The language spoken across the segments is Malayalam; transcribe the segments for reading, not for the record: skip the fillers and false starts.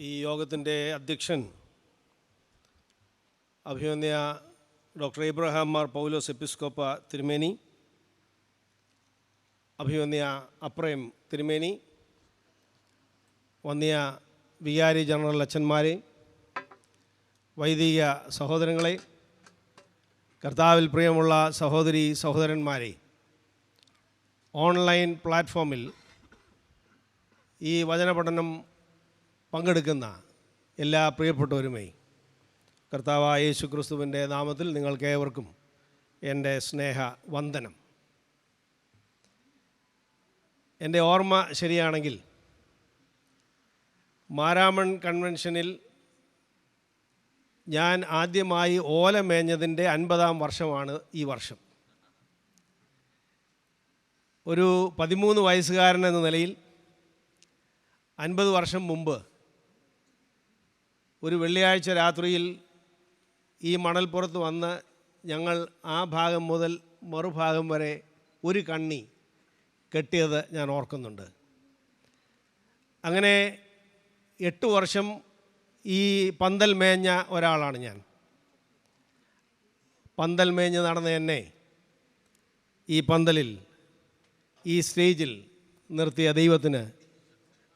ഈ യോഗത്തിൻ്റെ അധ്യക്ഷൻ അഭിമന്യ ഡോക്ടർ എബ്രഹാം മാർ പൗലോസ് എപ്പിസ്കോപ്പ തിരുമേനി, അഭിമന്യ അപ്രേം തിരുമേനി, വന്യ വികാരി ജനറൽ അച്ഛന്മാരെ, വൈദിക സഹോദരങ്ങളെ, കർത്താവിൽ പ്രിയമുള്ള സഹോദരി സഹോദരന്മാരെ, ഓൺലൈൻ പ്ലാറ്റ്ഫോമിൽ ഈ വചനപഠനം പങ്കെടുക്കുന്ന എല്ലാ പ്രിയപ്പെട്ടവരുമേ, കർത്താവായ യേശു ക്രിസ്തുവിൻ്റെ നാമത്തിൽ നിങ്ങൾക്കേവർക്കും എൻ്റെ സ്നേഹ വന്ദനം. എൻ്റെ ഓർമ്മ ശരിയാണെങ്കിൽ മാരാമൺ കൺവെൻഷനിൽ ഞാൻ ആദ്യമായി ഓല മേഞ്ഞതിൻ്റെ 50-ാം വർഷമാണ് ഈ വർഷം. ഒരു 13 വയസ്സുകാരൻ എന്ന നിലയിൽ 50 വർഷം മുമ്പ് ഒരു വെള്ളിയാഴ്ച രാത്രിയിൽ ഈ മണൽപ്പുറത്ത് വന്ന് ഞങ്ങൾ ആ ഭാഗം മുതൽ മറുഭാഗം വരെ ഒരു കണ്ണി കെട്ടിയത് ഞാൻ ഓർക്കുന്നുണ്ട്. അങ്ങനെ 8 വർഷം ഈ പന്തൽ മേഞ്ഞ ഒരാളാണ് ഞാൻ. പന്തൽ മേഞ്ഞ് നടന്ന എന്നെ ഈ പന്തലിൽ, ഈ സ്റ്റേജിൽ നിർത്തിയ ദൈവത്തിന്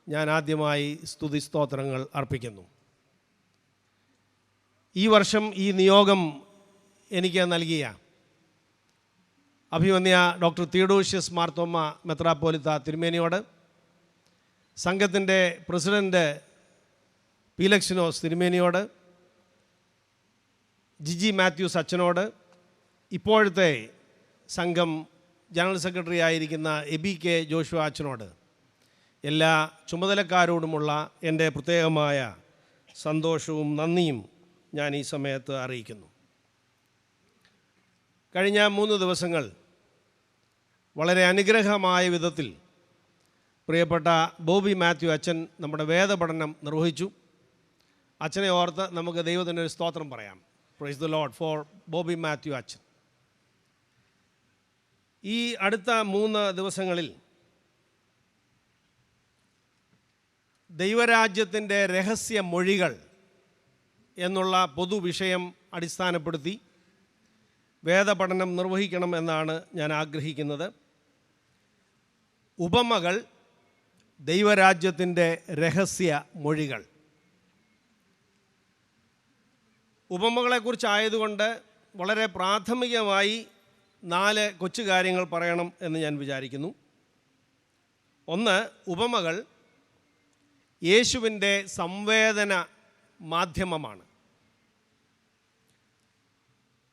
ഞാൻ ആദ്യമായി സ്തുതി സ്തോത്രങ്ങൾ അർപ്പിക്കുന്നു. ഈ വർഷം ഈ നിയോഗം എനിക്ക് നൽകിയ അഭിമന്യ ഡോക്ടർ തിയഡോഷ്യസ് മാർത്തോമ്മ മെത്രാപ്പോലിത്ത തിരുമേനിയോട്, സംഘത്തിൻ്റെ പ്രസിഡൻറ്റ് പീലക്സിനോസ് തിരുമേനിയോട്, ജിജി മാത്യൂസ് അച്ഛനോട്, ഇപ്പോഴത്തെ സംഘം ജനറൽ സെക്രട്ടറി ആയിരിക്കുന്ന എബി കെ ജോഷുവ അച്ഛനോട്, എല്ലാ ചുമതലക്കാരോടുമുള്ള എൻ്റെ പ്രത്യേകമായ സന്തോഷവും നന്ദിയും ഞാൻ ഈ സമയത്ത് അറിയിക്കുന്നു. കഴിഞ്ഞ 3 ദിവസങ്ങൾ വളരെ അനുഗ്രഹമായ വിധത്തിൽ പ്രിയപ്പെട്ട ബോബി മാത്യു അച്ഛൻ നമ്മുടെ വേദപഠനം നിർവഹിച്ചു. അച്ഛനെ ഓർത്ത് നമുക്ക് ദൈവത്തിൻ്റെ ഒരു സ്തോത്രം പറയാം. Praise the Lord four Bobby Mathew അച്ഛൻ. ഈ അടുത്ത 3 ദിവസങ്ങളിൽ ദൈവരാജ്യത്തിൻ്റെ രഹസ്യ മൊഴികൾ എന്നുള്ള പൊതുവിഷയം അടിസ്ഥാനപ്പെടുത്തി വേദപഠനം നിർവഹിക്കണം എന്നാണ് ഞാൻ ആഗ്രഹിക്കുന്നത്. ഉപമകൾ ദൈവരാജ്യത്തിൻ്റെ രഹസ്യ മൊഴികൾ. ഉപമകളെക്കുറിച്ചായതുകൊണ്ട് വളരെ പ്രാഥമികമായി 4 കൊച്ചു കാര്യങ്ങൾ പറയണം എന്ന് ഞാൻ വിചാരിക്കുന്നു. ഒന്ന്, ഉപമകൾ യേശുവിൻ്റെ സംവേദന മാധ്യമമാണ്.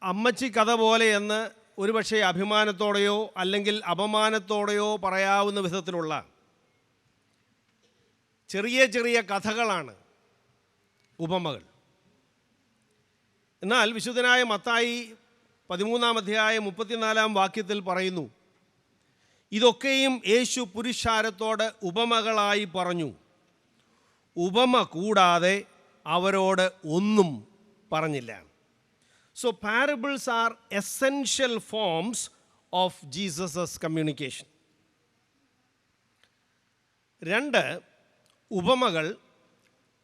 അമ്മച്ചി കഥ പോലെ എന്ന് ഒരുപക്ഷെ അഭിമാനത്തോടെയോ അല്ലെങ്കിൽ അപമാനത്തോടെയോ പറയാവുന്ന വിധത്തിലുള്ള ചെറിയ ചെറിയ കഥകളാണ് ഉപമകൾ. എന്നാൽ വിശുദ്ധനായ മത്തായി 13-ാം അധ്യായം 34-ാം വാക്യത്തിൽ പറയുന്നു, ഇതൊക്കെയും യേശു പുരുഷാരത്തോട് ഉപമകളായി പറഞ്ഞു, ഉപമ കൂടാതെ അവരോട് ഒന്നും പറഞ്ഞില്ല. So parables are essential forms of Jesus' communication. 2, ഉപമകൾ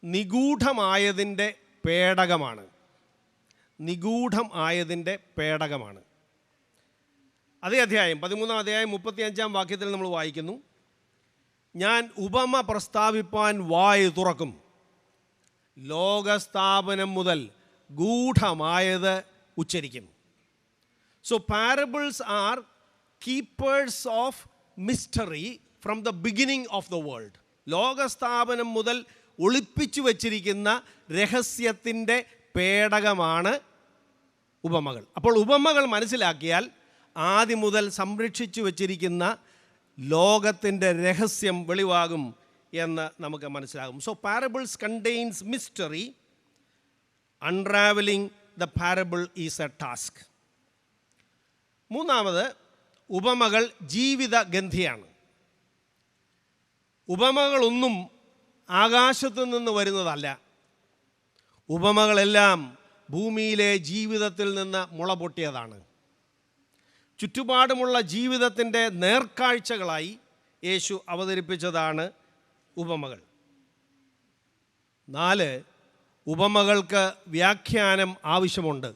നിഗൂഢമായതിൻ്റെ പേടകമാണ്. നിഗൂഢം ആയതിൻ്റെ പേടകമാണ്. അതേ അധ്യായം 13-ാം അധ്യായം 35-ാം വാക്യത്തിൽ നമ്മൾ വായിക്കുന്നു, ഞാൻ ഉപമ പ്രസ്താവിപ്പാൻ വായ് തുറക്കും, ലോകസ്ഥാപനം മുതൽ ഗൂഢമായത് ഉച്ചരിക്കും. So parables are keepers of mystery from the beginning of the world. ലോകസ്ഥാപനം മുതൽ ഒളിപ്പിച്ചു വച്ചിരിക്കുന്ന രഹസ്യത്തിൻ്റെ പേടകമാണ് ഉപമകൾ. അപ്പോൾ ഉപമകൾ മനസ്സിലാക്കിയാൽ ആദ്യം മുതൽ സംരക്ഷിച്ചു വച്ചിരിക്കുന്ന ലോകത്തിൻ്റെ രഹസ്യം വെളിവാകും എന്ന് നമുക്ക് മനസ്സിലാകും. So parables contains mystery. Unravelling the parable is a task. 3, ഉപമകൾ ജീവിതഗന്ധിയാണ്. ഉപമകളൊന്നും ആകാശത്തു നിന്ന് വരുന്നതല്ല. ഉപമകളെല്ലാം ഭൂമിയിലെ ജീവിതത്തിൽ നിന്ന് മുള പൊട്ടിയതാണ്. ചുറ്റുപാടുമുള്ള ജീവിതത്തിൻ്റെ നേർക്കാഴ്ചകളായി യേശു അവതരിപ്പിച്ചതാണ് ഉപമകൾ. 4, ഉപമകൾക്ക് വ്യാഖ്യാനം ആവശ്യമുണ്ട്.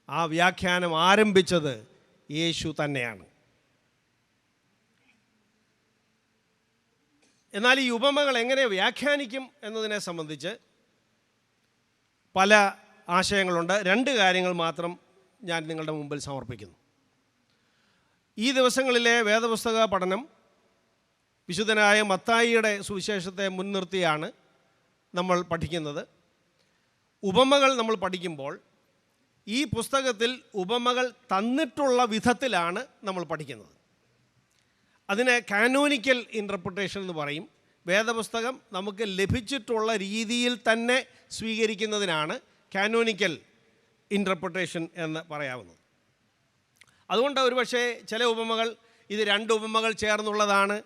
ആ വ്യാഖ്യാനം ആരംഭിച്ചത് യേശു തന്നെയാണ്. എന്നാൽ ഈ ഉപമകൾ എങ്ങനെ വ്യാഖ്യാനിക്കും എന്നതിനെ സംബന്ധിച്ച് പല ആശയങ്ങളുണ്ട്. 2 കാര്യങ്ങൾ മാത്രം ഞാൻ നിങ്ങളുടെ മുമ്പിൽ സമർപ്പിക്കുന്നു. ഈ ദിവസങ്ങളിലെ വേദപുസ്തക പഠനം വിശുദ്ധനായ മത്തായിയുടെ സുവിശേഷത്തെ മുൻനിർത്തിയാണ് നമ്മൾ പഠിക്കുന്നത്. ഉപമകൾ നമ്മൾ പഠിക്കുമ്പോൾ ഈ പുസ്തകത്തിൽ ഉപമകൾ തന്നിട്ടുള്ള വിധത്തിലാണ് നമ്മൾ പഠിക്കുന്നത്. അതിനെ കാനോനിക്കൽ ഇൻ്റർപ്രിട്ടേഷൻ എന്ന് പറയും. വേദപുസ്തകം നമുക്ക് ലഭിച്ചിട്ടുള്ള രീതിയിൽ തന്നെ സ്വീകരിക്കുന്നതിനാണ് കാനോനിക്കൽ ഇൻ്റർപ്രിട്ടേഷൻ എന്ന് പറയാവുന്നത്. അതുകൊണ്ട് ഒരുപക്ഷെ ചില ഉപമകൾ ഇത് 2 ഉപമകൾ ചേർന്നുള്ളതാണ്,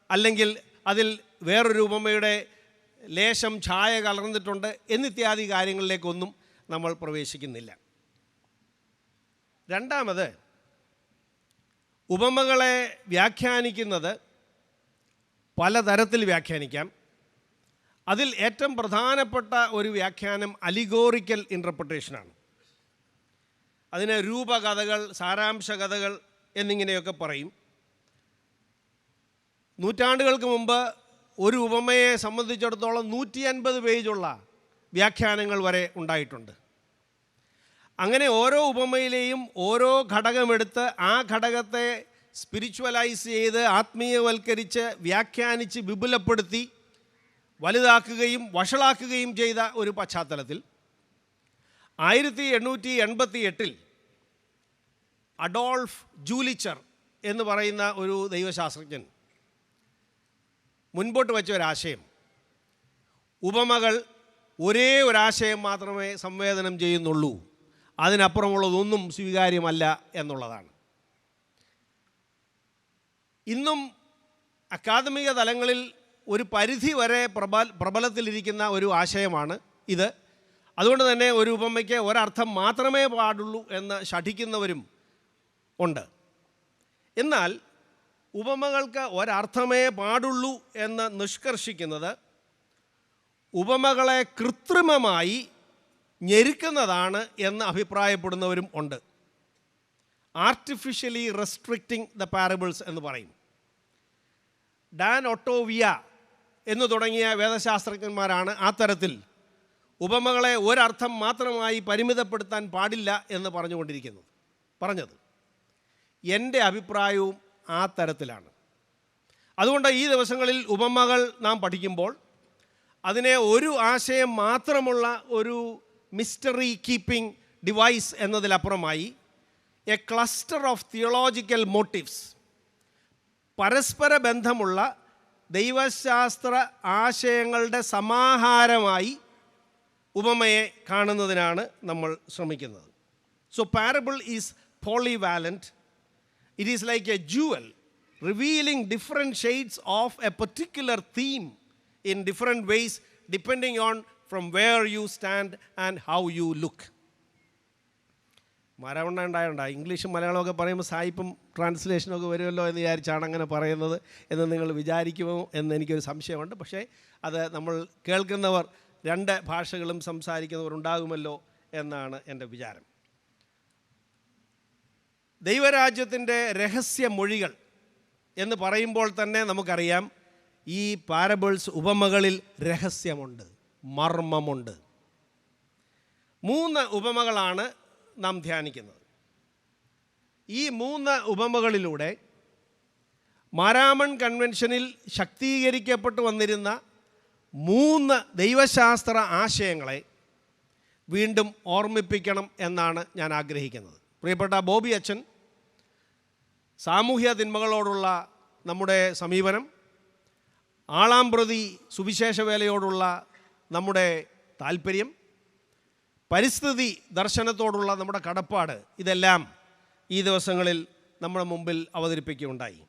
അല്ലെങ്കിൽ അതിൽ വേറൊരു ഉപമയുടെ ലേശം ഛായ കലർന്നിട്ടുണ്ട് എന്നിത്യാദി കാര്യങ്ങളിലേക്കൊന്നും നമ്മൾ പ്രവേശിക്കുന്നില്ല. രണ്ടാമത്, ഉപമകളെ വ്യാഖ്യാനിക്കുന്നത് പലതരത്തിൽ വ്യാഖ്യാനിക്കാം. അതിൽ ഏറ്റവും പ്രധാനപ്പെട്ട ഒരു വ്യാഖ്യാനം അലിഗോറിക്കൽ ഇൻ്റർപ്രിട്ടേഷനാണ്. അതിന് രൂപകഥകൾ, സാരാംശ കഥകൾ എന്നിങ്ങനെയൊക്കെ പറയും. നൂറ്റാണ്ടുകൾക്ക് മുമ്പ് ഒരു ഉപമയെ സംബന്ധിച്ചിടത്തോളം 150 പേജുള്ള വ്യാഖ്യാനങ്ങൾ വരെ ഉണ്ടായിട്ടുണ്ട്. അങ്ങനെ ഓരോ ഉപമയിലെയും ഓരോ ഘടകമെടുത്ത് ആ ഘടകത്തെ സ്പിരിച്വലൈസ് ചെയ്ത് ആത്മീയവൽക്കരിച്ച് വ്യാഖ്യാനിച്ച് വിപുലപ്പെടുത്തി വലുതാക്കുകയും വഷളാക്കുകയും ചെയ്ത ഒരു പശ്ചാത്തലത്തിൽ 1888 അഡോൾഫ് ജൂലിച്ചർ എന്ന് പറയുന്ന ഒരു ദൈവശാസ്ത്രജ്ഞൻ മുൻപോട്ട് വെച്ച ഒരാശയം, ഉപമകൾ ഒരേ ഒരാശയം മാത്രമേ സംവേദനം ചെയ്യുന്നുള്ളൂ, അതിനപ്പുറമുള്ളതൊന്നും സ്വീകാര്യമല്ല എന്നുള്ളതാണ്. ഇന്നും അക്കാദമിക തലങ്ങളിൽ ഒരു പരിധി വരെ പ്രബലത്തിലിരിക്കുന്ന ഒരു ആശയമാണ് ഇത്. അതുകൊണ്ട് തന്നെ ഒരു ഉപമയ്ക്ക് ഒരർത്ഥം മാത്രമേ പാടുള്ളൂ എന്ന് ശഠിക്കുന്നവരും ഉണ്ട്. എന്നാൽ ഉപമകൾക്ക് ഒരർത്ഥമേ പാടുള്ളൂ എന്ന് നിഷ്കർഷിക്കുന്നത് ഉപമകളെ കൃത്രിമമായി ഞെരുക്കുന്നതാണ് എന്ന് അഭിപ്രായപ്പെടുന്നവരും ഉണ്ട്. ആർട്ടിഫിഷ്യലി റെസ്ട്രിക്റ്റിംഗ് ദ പാരബിൾസ് എന്ന് പറയും. ഡാൻ ഒട്ടോവിയ എന്ന് തുടങ്ങിയ വേദശാസ്ത്രജ്ഞന്മാരാണ് ആ തരത്തിൽ ഉപമകളെ ഒരർത്ഥം മാത്രമായി പരിമിതപ്പെടുത്താൻ പാടില്ല എന്ന് പറഞ്ഞത്. എൻ്റെ അഭിപ്രായവും ആ തരത്തിലാണ്. അതുകൊണ്ട് ഈ ദിവസങ്ങളിൽ ഉപമകൾ നാം പഠിക്കുമ്പോൾ അതിനെ ഒരു ആശയം മാത്രമുള്ള ഒരു മിസ്റ്ററി കീപ്പിംഗ് ഡിവൈസ് എന്നതിലപ്പുറമായി a cluster of theological motives, പരസ്പര ബന്ധമുള്ള ദൈവശാസ്ത്ര ആശയങ്ങളുടെ സമാഹാരമായി ഉപമയെ കാണുന്നതിനാണ് നമ്മൾ ശ്രമിക്കുന്നത്. So parable is polyvalent. It is like a jewel revealing different shades of a particular theme in different ways depending on from where you stand and how you look. മരവണ്ണ ഉണ്ടായണ്ട ഇംഗ്ലീഷും മലയാളമൊക്കെ പറയുമ്പോൾ സായിപ്പും ട്രാൻസ്ലേഷനൊക്കെ വരുമല്ലോ എന്ന് വിചാരിച്ചാണ് അങ്ങനെ പറയുന്നത് എന്ന് നിങ്ങൾ വിചാരിക്കുമോ എന്ന് എനിക്കൊരു സംശയമുണ്ട്. പക്ഷേ അത് നമ്മൾ കേൾക്കുന്നവർ 2 ഭാഷകളും സംസാരിക്കുന്നവരുണ്ടാകുമല്ലോ എന്നാണ് എൻ്റെ വിചാരം. ദൈവരാജ്യത്തിൻ്റെ രഹസ്യ മൊഴികൾ എന്ന് പറയുമ്പോൾ തന്നെ നമുക്കറിയാം ഈ പാരബിൾസ് ഉപമകളിൽ രഹസ്യമുണ്ട്, മർമ്മമുണ്ട്. 3 ഉപമകളാണ് നാം ധ്യാനിക്കുന്നത്. ഈ 3 ഉപമകളിലൂടെ മാരാമൺ കൺവെൻഷനിൽ ശക്തീകരിക്കപ്പെട്ടു വന്നിരുന്ന 3 ദൈവശാസ്ത്ര ആശയങ്ങളെ വീണ്ടും ഓർമ്മിപ്പിക്കണം എന്നാണ് ഞാൻ ആഗ്രഹിക്കുന്നത്. പ്രിയപ്പെട്ട ബോബി അച്ഛൻ സാമൂഹ്യ തിന്മകളോടുള്ള നമ്മുടെ സമീപനം, ആളാംപ്രതി സുവിശേഷ വേലയോടുള്ള നമ്മുടെ താല്പര്യം, പരിസ്ഥിതി ദർശനത്തോടുള്ള നമ്മുടെ കടപ്പാട്, ഇതെല്ലാം ഈ ദിവസങ്ങളിൽ നമ്മുടെ മുമ്പിൽ അവതരിപ്പിക്കുകയുണ്ടായി.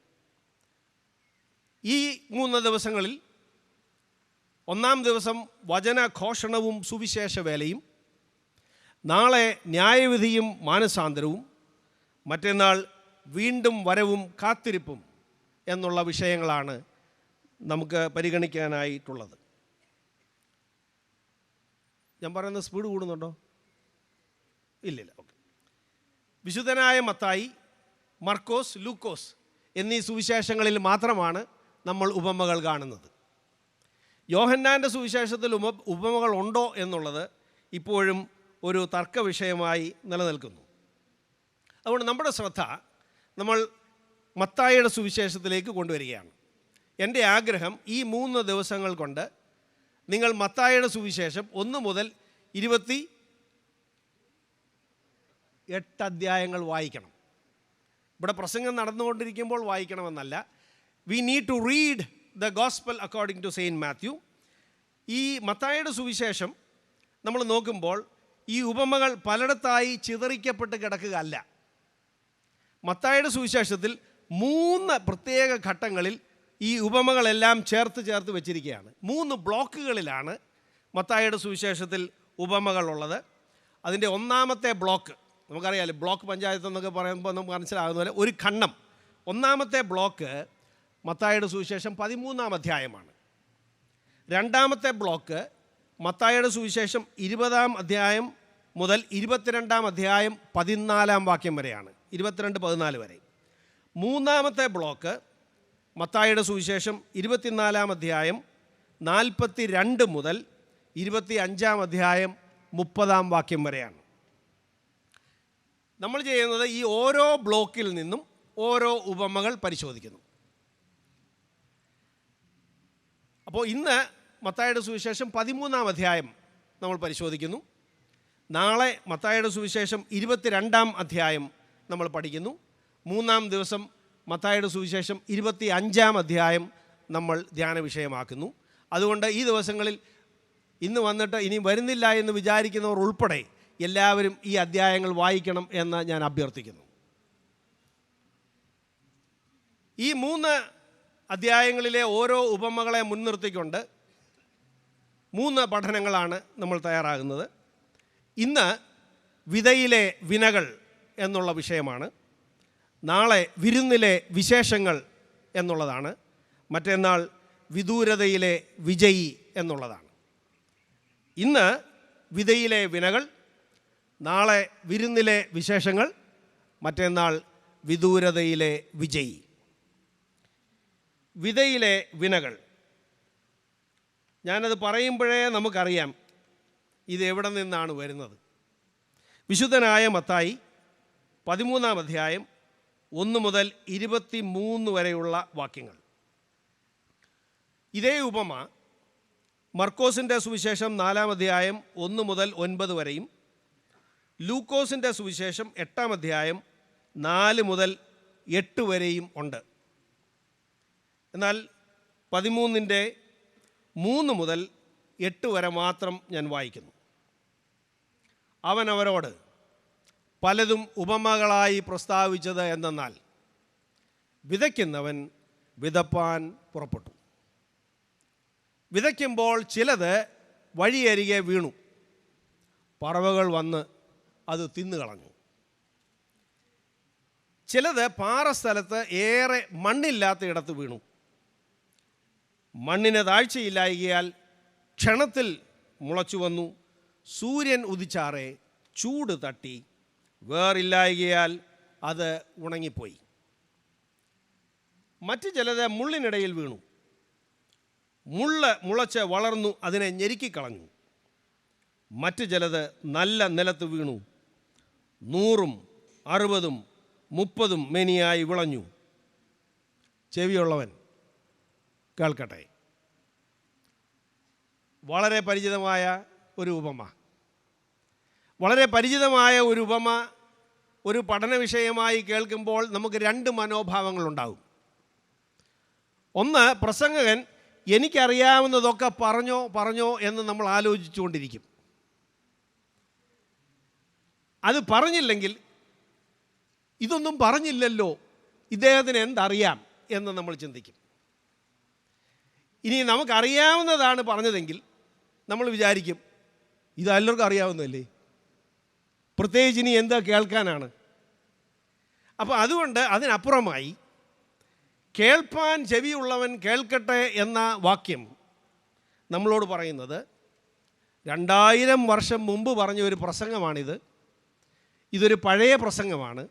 ഈ 3 ദിവസങ്ങളിൽ 1-ാം ദിവസം വചനഘോഷണവും സുവിശേഷ വേലയും, നാളെ ന്യായവിധിയും മാനസാന്തരവും, മറ്റന്നാൾ വീണ്ടും വരവും കാത്തിരിപ്പും എന്നുള്ള വിഷയങ്ങളാണ് നമുക്ക് പരിഗണിക്കാനായിട്ടുള്ളത്. ഞാൻ പറയുന്നത് സ്പീഡ് കൂടുന്നുണ്ടോ? ഇല്ലില്ല. ഓക്കെ. വിശുദ്ധനായ മത്തായി, മർക്കോസ്, ലൂക്കോസ് എന്നീ സുവിശേഷങ്ങളിൽ മാത്രമാണ് നമ്മൾ ഉപമകൾ കാണുന്നത്. യോഹന്നാൻ്റെ സുവിശേഷത്തിൽ ഉപമകൾ ഉണ്ടോ എന്നുള്ളത് ഇപ്പോഴും ഒരു തർക്ക വിഷയമായി നിലനിൽക്കുന്നു. അതുകൊണ്ട് നമ്മുടെ ശ്രദ്ധ നമ്മൾ മത്തായിയുടെ സുവിശേഷത്തിലേക്ക് കൊണ്ടുവരികയാണ്. എൻ്റെ ആഗ്രഹം ഈ 3 ദിവസങ്ങൾ കൊണ്ട് നിങ്ങൾ മത്തായിയുടെ സുവിശേഷം 1 മുതൽ 28 അധ്യായങ്ങൾ വായിക്കണം. ഇവിടെ പ്രസംഗം നടന്നുകൊണ്ടിരിക്കുമ്പോൾ വായിക്കണമെന്നല്ല. We need to read the gospel according to saint Matthew. ഈ മത്തായിയുടെ സുവിശേഷം നമ്മൾ നോക്കുമ്പോൾ ഈ ഉപമകൾ പലയിടത്തായി ചിതറിക്കപ്പെട്ട് കിടക്കുക അല്ല. മത്തായിയുടെ സുവിശേഷത്തിൽ 3 പ്രത്യേക ഘട്ടങ്ങളിൽ ഈ ഉപമകളെല്ലാം ചേർത്ത് വെച്ചിരിക്കുകയാണ്. 3 ബ്ലോക്കുകളിലാണ് മത്തായിയുടെ സുവിശേഷത്തിൽ ഉപമകളുള്ളത്. അതിൻ്റെ ഒന്നാമത്തെ ബ്ലോക്ക് നമുക്കറിയാമല്ലോ, ബ്ലോക്ക് പഞ്ചായത്ത് എന്നൊക്കെ പറയുമ്പോൾ നമുക്ക് മനസ്സിലാകുന്ന പോലെ ഒരു ഖണ്ഡം. ഒന്നാമത്തെ ബ്ലോക്ക് മത്തായിയുടെ സുവിശേഷം 13-ാം അധ്യായമാണ്. രണ്ടാമത്തെ ബ്ലോക്ക് മത്തായിയുടെ സുവിശേഷം 20-ാം അധ്യായം മുതൽ 22-ാം അധ്യായം 14-ാം വാക്യം വരെയാണ്, 22-14 വരെ. മൂന്നാമത്തെ ബ്ലോക്ക് മത്തായിയുടെ സുവിശേഷം 24-ാം അധ്യായം 42 മുതൽ 25-ാം അധ്യായം 30-ാം വാക്യം വരെയാണ്. നമ്മൾ ചെയ്യുന്നത് ഈ ഓരോ ബ്ലോക്കിൽ നിന്നും ഓരോ ഉപമകൾ പരിശോധിക്കുന്നു. അപ്പോൾ ഇന്ന് മത്തായിയുടെ സുവിശേഷം 13-ാം അധ്യായം നമ്മൾ പരിശോധിക്കുന്നു. നാളെ മത്തായിയുടെ സുവിശേഷം 22-ാം അധ്യായം നമ്മൾ പഠിക്കുന്നു. 3-ാം ദിവസം മത്തായിയുടെ സുവിശേഷം 25-ാം അധ്യായം നമ്മൾ ധ്യാന വിഷയമാക്കുന്നു. അതുകൊണ്ട് ഈ ദിവസങ്ങളിൽ ഇന്ന് വന്നിട്ട് ഇനി വരുന്നില്ല എന്ന് വിചാരിക്കുന്നവർ ഉൾപ്പെടെ എല്ലാവരും ഈ അധ്യായങ്ങൾ വായിക്കണം എന്ന് ഞാൻ അഭ്യർത്ഥിക്കുന്നു. ഈ 3 അധ്യായങ്ങളിലെ ഓരോ ഉപമകളെ മുൻനിർത്തിക്കൊണ്ട് 3 പഠനങ്ങളാണ് നമ്മൾ തയ്യാറാകുന്നത്. ഇന്ന് വിതയിലെ വിനകൾ എന്നുള്ള വിഷയമാണ്. നാളെ വിരുന്നിലെ വിശേഷങ്ങൾ എന്നുള്ളതാണ്. മറ്റന്നാൾ വിദൂരതയിലെ വിജയി എന്നുള്ളതാണ്. ഇന്ന് വിതയിലെ വിനകൾ, നാളെ വിരുന്നിലെ വിശേഷങ്ങൾ, മറ്റന്നാൾ വിദൂരതയിലെ വിജയി. വിതയിലെ വിനകൾ, ഞാനത് പറയുമ്പോഴേ നമുക്കറിയാം ഇത് എവിടെ നിന്നാണ് വരുന്നത്. വിശുദ്ധനായ മത്തായി 13-ാം അധ്യായം 1 മുതൽ 23 വരെയുള്ള വാക്യങ്ങൾ. ഇതേ ഉപമ മർക്കോസിൻ്റെ സുവിശേഷം 4-ാം അധ്യായം 1 മുതൽ 9 വരെയും ലൂക്കോസിൻ്റെ സുവിശേഷം 8-ാം അധ്യായം 4 മുതൽ 8 വരെയും ഉണ്ട്. എന്നാൽ 13-ൻ്റെ 3 മുതൽ 8 വരെ മാത്രം ഞാൻ വായിക്കുന്നു. അവൻ അവരോട് പലതും ഉപമകളായി പ്രസ്താവിച്ചത് എന്തെന്നാൽ, വിതയ്ക്കുന്നവൻ വിതപ്പാൻ പുറപ്പെട്ടു. വിതയ്ക്കുമ്പോൾ ചിലത് വഴിയരികെ വീണു, പറവകൾ വന്ന് അത് തിന്നുകളഞ്ഞു. ചിലത് പാറസ്ഥലത്ത് ഏറെ മണ്ണില്ലാത്ത ഇടത്ത് വീണു. മണ്ണിന് താഴ്ചയില്ലായകയാൽ ക്ഷണത്തിൽ മുളച്ചു വന്നു. സൂര്യൻ ഉദിച്ചാറെ ചൂട് തട്ടി വേറില്ലായകയാൽ അത് ഉണങ്ങിപ്പോയി. മറ്റു ചിലത് മുള്ളിനിടയിൽ വീണു. മുളച്ച് വളർന്നു അതിനെ ഞെരുക്കിക്കളഞ്ഞു. മറ്റു ചിലത് നല്ല നിലത്ത് വീണു. 100ഉം 60ഉം 30ഉം മേനിയായി വിളഞ്ഞു. ചെവിയുള്ളവൻ കേൾക്കട്ടെ. വളരെ പരിചിതമായ ഒരു ഉപമ, വളരെ പരിചിതമായ ഒരു ഉപമ ഒരു പഠന വിഷയമായി കേൾക്കുമ്പോൾ നമുക്ക് 2 മനോഭാവങ്ങളുണ്ടാകും. ഒന്ന്, പ്രസംഗകൻ എനിക്കറിയാവുന്നതൊക്കെ പറഞ്ഞോ എന്ന് നമ്മൾ ആലോചിച്ചുകൊണ്ടിരിക്കും. അത് പറഞ്ഞില്ലെങ്കിൽ ഇതൊന്നും പറഞ്ഞില്ലല്ലോ, ഇദ്ദേഹത്തിന് എന്തറിയാം എന്ന് നമ്മൾ ചിന്തിക്കും. ഇനി നമുക്കറിയാവുന്നതാണ് പറഞ്ഞതെങ്കിൽ നമ്മൾ വിചാരിക്കും ഇതെല്ലാവർക്കും അറിയാവുന്നതല്ലേ, പ്രത്യേകിച്ച് ഇനി എന്താ കേൾക്കാനാണ്. അപ്പോൾ അതുകൊണ്ട് അതിനപ്പുറമായി കേൾപ്പാൻ ചെവിയുള്ളവൻ കേൾക്കട്ടെ എന്ന വാക്യം നമ്മളോട് പറയുന്നത് 2000 വർഷം മുമ്പ് പറഞ്ഞ ഒരു പ്രസംഗമാണിത്. ഇതൊരു പഴയ പ്രസംഗമാണ്.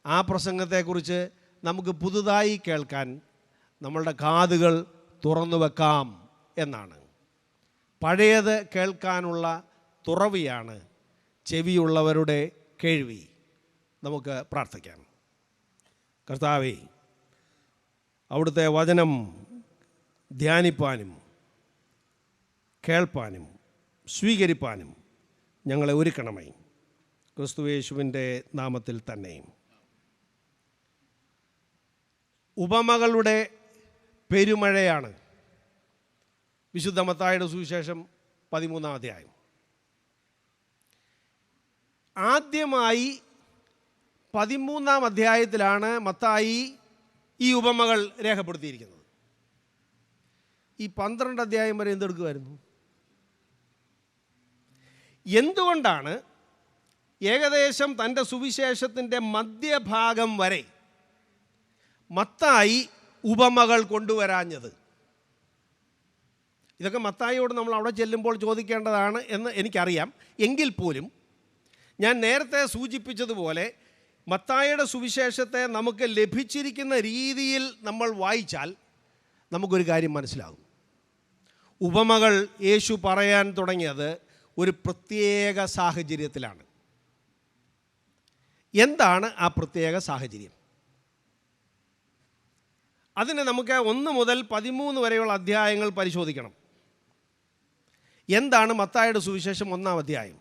ആ പ്രസംഗത്തെക്കുറിച്ച് നമുക്ക് പുതുതായി കേൾക്കാൻ നമ്മളുടെ കാതുകൾ തുറന്നു വെക്കാം എന്നാണ്. പഴയത് കേൾക്കാനുള്ള തുറവിയാണ് ചെവിയുള്ളവരുടെ കേൾവി. നമുക്ക് പ്രാർത്ഥിക്കാം. കർത്താവേ, അവിടുത്തെ വചനം ധ്യാനിപ്പാനും കേൾപ്പാനും സ്വീകരിപ്പാനും ഞങ്ങളെ ഒരുക്കണമേ. ക്രിസ്തുയേശുവിൻ്റെ നാമത്തിൽ തന്നെ. ഉപമകളുടെ പെരുമഴയാണ് വിശുദ്ധ മത്തായിയുടെ സുവിശേഷം 13-ാം അധ്യായം. ആദ്യമായി 13-ാം അധ്യായത്തിലാണ് മത്തായി ഈ ഉപമകൾ രേഖപ്പെടുത്തിയിരിക്കുന്നത്. ഈ 12 അധ്യായം വരെ എന്തെടുക്കുമായിരുന്നു? എന്തുകൊണ്ടാണ് ഏകദേശം തൻ്റെ സുവിശേഷത്തിൻ്റെ മധ്യഭാഗം വരെ മത്തായി ഉപമകൾ കൊണ്ടുവരാഞ്ഞത്? ഇതൊക്കെ മത്തായിയോട് നമ്മൾ അവിടെ ചെല്ലുമ്പോൾ ചോദിക്കേണ്ടതാണ് എന്ന് എനിക്കറിയാം. എങ്കിൽ പോലും ഞാൻ നേരത്തെ സൂചിപ്പിച്ചതുപോലെ മത്തായിയുടെ സുവിശേഷത്തെ നമുക്ക് ലഭിച്ചിരിക്കുന്ന രീതിയിൽ നമ്മൾ വായിച്ചാൽ നമുക്കൊരു കാര്യം മനസ്സിലാകും. ഉപമകൾ യേശു പറയാൻ തുടങ്ങിയത് ഒരു പ്രത്യേക സാഹചര്യത്തിലാണ്. എന്താണ് ആ പ്രത്യേക സാഹചര്യം? അതിന് നമുക്ക് 1 മുതൽ 13 വരെയുള്ള അധ്യായങ്ങൾ പരിശോധിക്കണം. എന്താണ് മത്തായിയുടെ സുവിശേഷം 1-ാം അധ്യായം?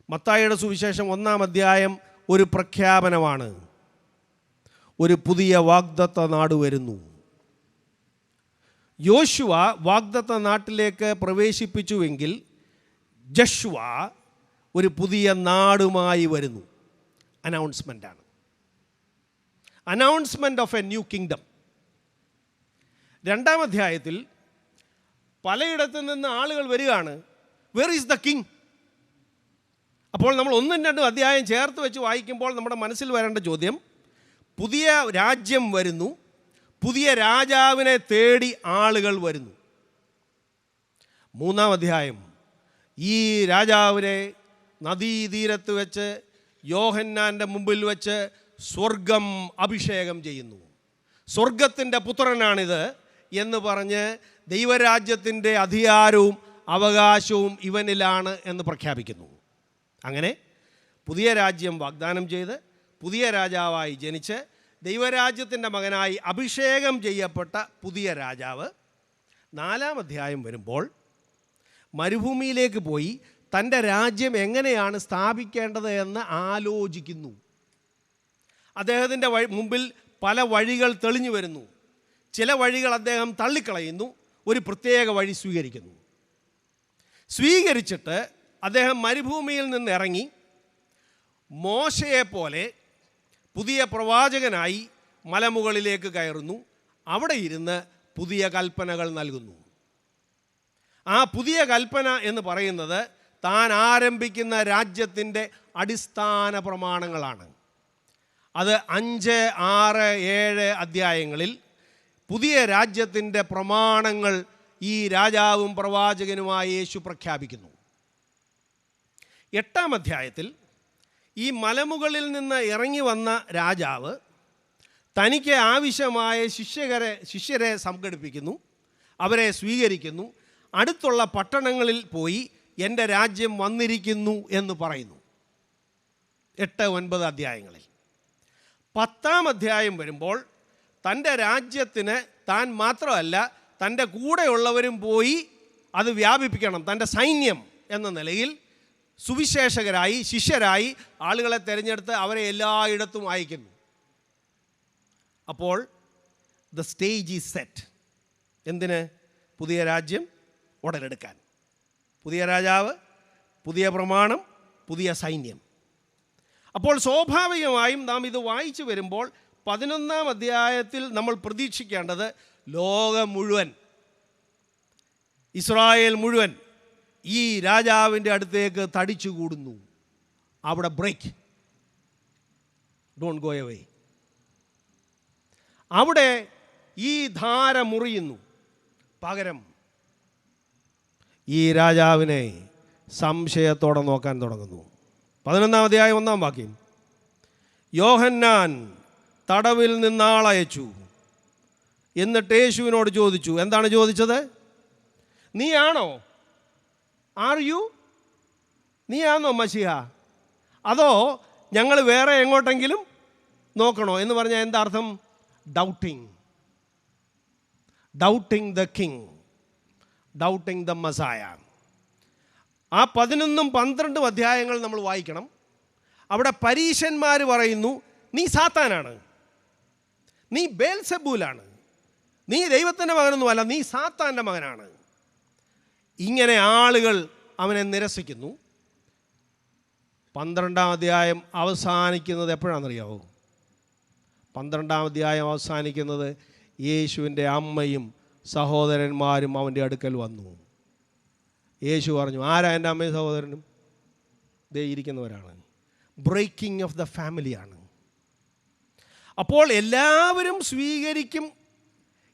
മത്തായിയുടെ സുവിശേഷം 1-ാം അധ്യായം ഒരു പ്രഖ്യാപനമാണ്. ഒരു പുതിയ വാഗ്ദത്ത നാട് വരുന്നു. യോശുവ വാഗ്ദത്ത നാട്ടിലേക്ക് പ്രവേശിപ്പിച്ചുവെങ്കിൽ ജോഷുവ ഒരു പുതിയ നാടുമായി വരുന്നു. അനൗൺസ്മെൻ്റാണ്. Announcement of a new kingdom. 2-ാം അധ്യായത്തിൽ പലയിടത്തു നിന്ന് ആളുകൾ വരികയാണ്. Where is the king? അപ്പോൾ നമ്മൾ 1ഉം 2ഉം അധ്യായം ചേർത്ത് വെച്ച് വായിക്കുമ്പോൾ നമ്മുടെ മനസ്സിൽ വരേണ്ട ചോദ്യം, പുതിയ രാജ്യം വരുന്നു, പുതിയ രാജാവിനെ തേടി ആളുകൾ വരുന്നു. 3-ാം അധ്യായം ഈ രാജാവിനെ നദീതീരത്ത് വെച്ച് യോഹന്നാൻ്റെ മുമ്പിൽ വെച്ച് സ്വർഗം അഭിഷേകം ചെയ്യുന്നു. സ്വർഗത്തിൻ്റെ പുത്രനാണിത് എന്ന് പറഞ്ഞ് ദൈവരാജ്യത്തിൻ്റെ അധികാരവും അവകാശവും ഇവനിലാണ് എന്ന് പ്രഖ്യാപിക്കുന്നു. അങ്ങനെ പുതിയ രാജ്യം വാഗ്ദാനം ചെയ്ത് പുതിയ രാജാവായി ജനിച്ച് ദൈവരാജ്യത്തിൻ്റെ മകനായി അഭിഷേകം ചെയ്യപ്പെട്ട പുതിയ രാജാവ് 4-ാം അധ്യായം വരുമ്പോൾ മരുഭൂമിയിലേക്ക് പോയി തൻ്റെ രാജ്യം എങ്ങനെയാണ് സ്ഥാപിക്കേണ്ടത് എന്ന് ആലോചിക്കുന്നു. അദ്ദേഹത്തിൻ്റെ മുമ്പിൽ പല വഴികൾ തെളിഞ്ഞു വരുന്നു. ചില വഴികൾ അദ്ദേഹം തള്ളിക്കളയുന്നു, ഒരു പ്രത്യേക വഴി സ്വീകരിച്ചിട്ട് അദ്ദേഹം മരുഭൂമിയിൽ നിന്ന് ഇറങ്ങി മോശയെപ്പോലെ പുതിയ പ്രവാചകനായി മലമുകളിലേക്ക് കയറുന്നു. അവിടെ ഇരുന്ന് പുതിയ കൽപ്പനകൾ നൽകുന്നു. ആ പുതിയ കൽപ്പന എന്ന് പറയുന്നത് താൻ ആരംഭിക്കുന്ന രാജ്യത്തിൻ്റെ അടിസ്ഥാന പ്രമാണങ്ങളാണ്. അത് 5, 6, 7 അധ്യായങ്ങളിൽ പുതിയ രാജ്യത്തിൻ്റെ പ്രമാണങ്ങൾ ഈ രാജാവും പ്രവാചകനുമായ യേശു പ്രഖ്യാപിക്കുന്നു. 8-ാം അധ്യായത്തിൽ ഈ മലമുകളിൽ നിന്ന് ഇറങ്ങി വന്ന രാജാവ് തനിക്ക് ആവശ്യമായ ശിഷ്യരെ സംഘടിപ്പിക്കുന്നു, അവരെ സ്വീകരിക്കുന്നു. അടുത്തുള്ള പട്ടണങ്ങളിൽ പോയി എൻ്റെ രാജ്യം വന്നിരിക്കുന്നു എന്ന് പറയുന്നു. 8, 9 അധ്യായങ്ങളിൽ. 10-ാം അധ്യായം വരുമ്പോൾ തൻ്റെ രാജ്യത്തിന് താൻ മാത്രമല്ല തൻ്റെ കൂടെയുള്ളവരും പോയി അത് വ്യാപിപ്പിക്കണം. തൻ്റെ സൈന്യം എന്ന നിലയിൽ സുവിശേഷകരായി ശിഷ്യരായി ആളുകളെ തിരഞ്ഞെടുത്ത് അവരെ എല്ലായിടത്തും അയക്കുന്നു. അപ്പോൾ ദ സ്റ്റേജ് ഈസ് സെറ്റ്. എന്തിന്? പുതിയ രാജ്യം ഉടലെടുക്കാൻ. പുതിയ രാജാവ്, പുതിയ പ്രമാണം, പുതിയ സൈന്യം. അപ്പോൾ സ്വാഭാവികമായും നാം ഇത് വായിച്ചു വരുമ്പോൾ 11-ാം അധ്യായത്തിൽ നമ്മൾ പ്രതീക്ഷിക്കേണ്ടത് ലോകം മുഴുവൻ, ഇസ്രായേൽ മുഴുവൻ ഈ രാജാവിൻ്റെ അടുത്തേക്ക് തടിച്ചുകൂടുന്നു. അവിടെ ബ്രേക്ക്, ഡോണ്ട് ഗോ അവേ. അവിടെ ഈ ധാര മുറിയുന്നു. പകരം ഈ രാജാവിനെ സംശയത്തോടെ നോക്കാൻ തുടങ്ങുന്നു. 11-ാം അധ്യായം 1-ാം വാക്യം. യോഹന്നാൻ തടവിൽ നിന്നാളയച്ചു. എന്നിട്ട് യേശുവിനോട് ചോദിച്ചു. എന്താണ് ചോദിച്ചത്? നീയാണോ? നീയാണോ മശിഹ? അതോ ഞങ്ങൾ വേറെ എങ്ങോട്ടെങ്കിലും നോക്കണോ എന്ന് പറഞ്ഞാൽ എന്താ അർത്ഥം? Doubting the king, doubting the മസായ. ആ 11ഉം 12ഉം അധ്യായങ്ങൾ നമ്മൾ വായിക്കണം. അവിടെ പരീശന്മാർ പറയുന്നു, നീ സാത്താനാണ്, നീ ബേൽസെബൂലാണ്, നീ ദൈവത്തിൻ്റെ മകനൊന്നുമല്ല, നീ സാത്താൻ്റെ മകനാണ്. ഇങ്ങനെ ആളുകൾ അവനെ നിരസിക്കുന്നു. 12-ാം അധ്യായം അവസാനിക്കുന്നത് എപ്പോഴാണെന്നറിയാവോ? 12-ാം അധ്യായം അവസാനിക്കുന്നത് യേശുവിൻ്റെ അമ്മയും സഹോദരന്മാരും അവൻ്റെ അടുക്കൽ വന്നു. യേശു പറഞ്ഞു, ആരാ എൻ്റെ അമ്മയും സഹോദരനും? ദേ ഇരിക്കുന്നവരാണ്. ബ്രേക്കിംഗ് ഓഫ് ദ ഫാമിലിയാണ്. അപ്പോൾ എല്ലാവരും സ്വീകരിക്കും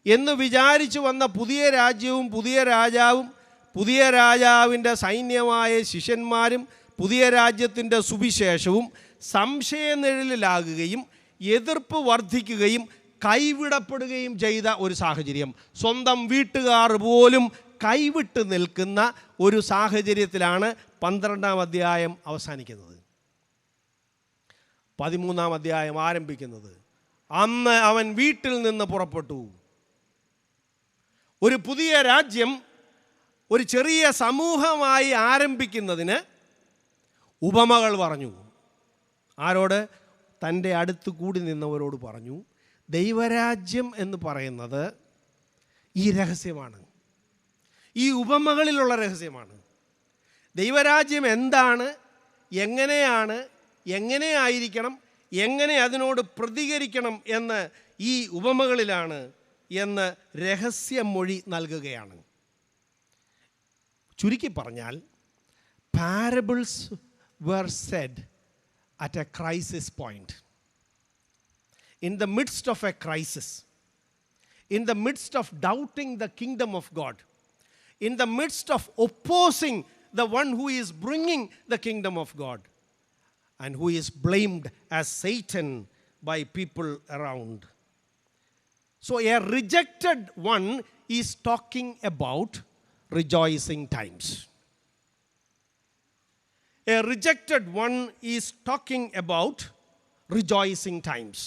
എന്ന് വിചാരിച്ചു വന്ന പുതിയ രാജ്യവും പുതിയ രാജാവും പുതിയ രാജാവിൻ്റെ സൈന്യമായ ശിഷ്യന്മാരും പുതിയ രാജ്യത്തിൻ്റെ സുവിശേഷവും സംശയനിഴലിലാകുകയും എതിർപ്പ് വർദ്ധിക്കുകയും കൈവിടപ്പെടുകയും ചെയ്ത ഒരു സാഹചര്യം, സ്വന്തം വീട്ടുകാർ പോലും കൈവിട്ട് നിൽക്കുന്ന ഒരു സാഹചര്യത്തിലാണ് 12-ാം അധ്യായം അവസാനിക്കുന്നത്. 13-ാം അധ്യായം ആരംഭിക്കുന്നത്, അന്ന് അവൻ വീട്ടിൽ നിന്ന് പുറപ്പെട്ടു. ഒരു പുതിയ രാജ്യം ഒരു ചെറിയ സമൂഹമായി ആരംഭിക്കുന്നതിന് ഉപമകൾ പറഞ്ഞു. ആരോട്? തൻ്റെ അടുത്ത് കൂടി നിന്നവരോട് പറഞ്ഞു. ദൈവരാജ്യം എന്ന് പറയുന്നത് ഈ രഹസ്യമാണ്, ഈ ഉപമകളിലുള്ള രഹസ്യമാണ്. ദൈവരാജ്യം എന്താണ്, എങ്ങനെയാണ്, എങ്ങനെ ആയിരിക്കണം, എങ്ങനെ അതിനോട് പ്രതികരിക്കണം എന്ന് ഈ ഉപമകളിലാണ് എന്ന് രഹസ്യമൊഴി നൽകുകയാണ്. ചുരുക്കി പറഞ്ഞാൽ, parables were said at a crisis point. In the midst of a crisis, in the midst of doubting the kingdom of God, in the midst of opposing the one who is bringing the kingdom of God and who is blamed as Satan by people around. So a rejected one is talking about rejoicing times. A rejected one is talking about rejoicing times.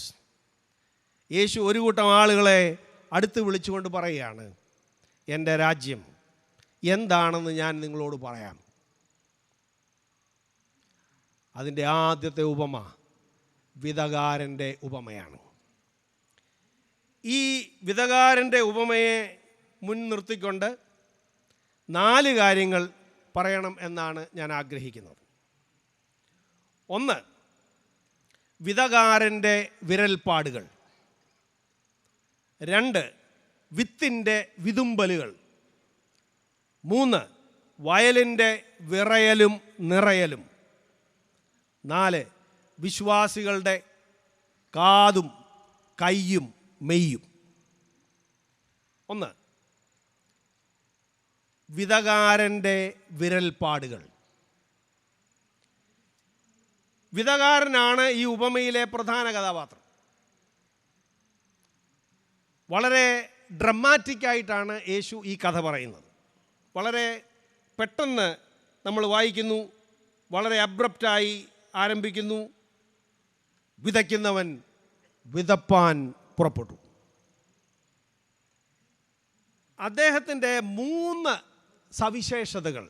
യേശു ഒരു കൂട്ടം ആളുകളെ അടുത്ത് വിളിച്ചുകൊണ്ട് പറയുകയാണ്, എൻ്റെ രാജ്യം എന്താണെന്ന് ഞാൻ നിങ്ങളോട് പറയാം. അതിൻ്റെ ആദ്യത്തെ ഉപമ വിതകാരൻ്റെ ഉപമയാണ്. ഈ വിതകാരൻ്റെ ഉപമയെ മുൻനിർത്തിക്കൊണ്ട് 4 കാര്യങ്ങൾ പറയണം എന്നാണ് ഞാൻ ആഗ്രഹിക്കുന്നത്. 1, വിതകാരൻ്റെ വിരൽപ്പാടുകൾ. 2, വിത്തിൻ്റെ വിതുമ്പലുകൾ. 3, വയലിൻ്റെ വിറയലും നിറയലും. 4, വിശ്വാസികളുടെ കാതും കയ്യും മെയ്യും. 1, വിതകാരൻ്റെ വിരൽപ്പാടുകൾ. വിതകാരനാണ് ഈ ഉപമയിലെ പ്രധാന കഥാപാത്രം. വളരെ ഡ്രമാറ്റിക്കായിട്ടാണ് യേശു ഈ കഥ പറയുന്നത്. വളരെ പെട്ടെന്ന് നമ്മൾ വായിക്കുന്നു, വളരെ അബ്രപ്റ്റായി ആരംഭിക്കുന്നു. വിതയ്ക്കുന്നവൻ വിതപ്പാൻ പുറപ്പെട്ടു. അദ്ദേഹത്തിൻ്റെ 3 സവിശേഷതകൾ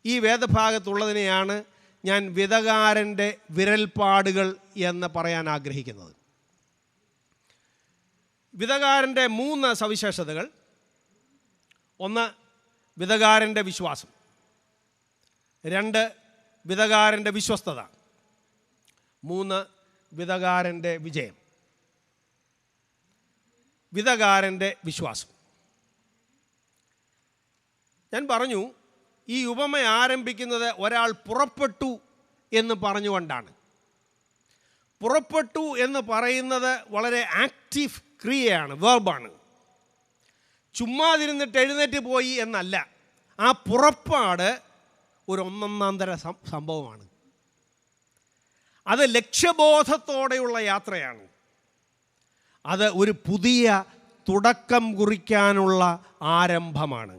ഈ വേദഭാഗത്തുള്ളതിനെയാണ് ഞാൻ വിതകാരൻ്റെ വിരൽപ്പാടുകൾ എന്ന് പറയാൻ ആഗ്രഹിക്കുന്നത്. വിതകാരൻ്റെ 3 സവിശേഷതകൾ. 1, വിതകാരൻ്റെ വിശ്വാസം. 2, വിതകാരൻ്റെ വിശ്വസ്തത. 3, വിതകാരൻ്റെ വിജയം. വിതകാരൻ്റെ വിശ്വാസം. ഞാൻ പറഞ്ഞു, ഈ ഉപമ ആരംഭിക്കുന്നത് ഒരാൾ പുറപ്പെട്ടു എന്ന് പറഞ്ഞുകൊണ്ടാണ്. പുറപ്പെട്ടു എന്ന് പറയുന്നത് വളരെ ആക്റ്റീവ് ക്രിയയാണ്, വേർബാണ്. ചുമ്മാതിരുന്നിട്ട് എഴുന്നേറ്റ് പോയി എന്നല്ല. ആ പുറപ്പാട് ഒരു ഒന്നൊന്നാന്തര സംഭവമാണ്. അത് ലക്ഷ്യബോധത്തോടെയുള്ള യാത്രയാണ്. അത് ഒരു പുതിയ തുടക്കം കുറിക്കാനുള്ള ആരംഭമാണ്.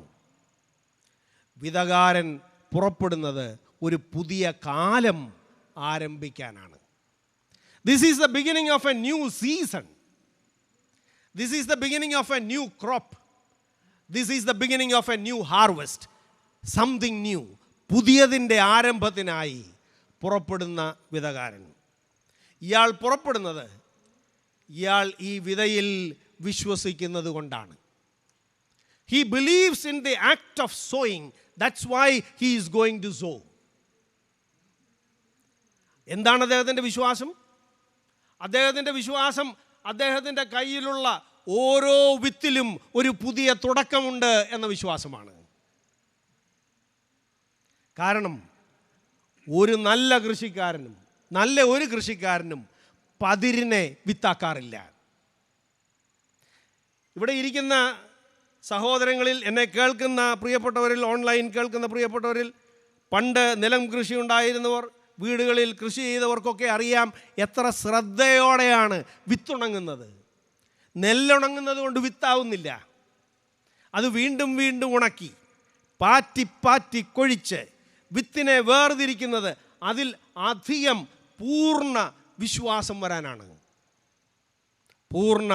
വിതകാരൻ പുറപ്പെടുന്നത് ഒരു പുതിയ കാലം ആരംഭിക്കാനാണ്. This is the beginning of a new season. This is the beginning of a new crop. This is the beginning of a new harvest. Something new, പുതിയതിൻ്റെ ആരംഭത്തിനായി പുറപ്പെടുന്ന വിതകാരൻ. ഇയാൾ പുറപ്പെടുന്നത് ഇയാൾ ഈ വിതയിൽ വിശ്വസിക്കുന്നത് കൊണ്ടാണ്. He believes in the act of sowing. That's why he is going to sow. എന്താണ് അദ്ദേഹത്തിൻ്റെ വിശ്വാസം? അദ്ദേഹത്തിൻ്റെ വിശ്വാസം അദ്ദേഹത്തിൻ്റെ കയ്യിലുള്ള ഓരോ വിത്തിലും ഒരു പുതിയ തുടക്കമുണ്ട് എന്ന വിശ്വാസമാണ്. കാരണം ഒരു നല്ല കൃഷിക്കാരനും പതിരിനെ വിത്താക്കാറില്ല. ഇവിടെ ഇരിക്കുന്ന സഹോദരങ്ങളിൽ, എന്നെ കേൾക്കുന്ന പ്രിയപ്പെട്ടവരിൽ, ഓൺലൈൻ കേൾക്കുന്ന പ്രിയപ്പെട്ടവരിൽ, പണ്ട് നിലം കൃഷി ഉണ്ടായിരുന്നവർ, വീടുകളിൽ കൃഷി ചെയ്തവർക്കൊക്കെ അറിയാം എത്ര ശ്രദ്ധയോടെയാണ് വിത്തുണങ്ങുന്നത്. നെല്ലുണങ്ങുന്നത് കൊണ്ട് വിത്താവുന്നില്ല. അത് വീണ്ടും വീണ്ടും ഉണക്കി പാറ്റി കൊഴിച്ച് വിത്തിനെ വേർതിരിക്കുന്നത് അതിൽ അധികം പൂർണ്ണ വിശ്വാസം വരാനാണ്, പൂർണ്ണ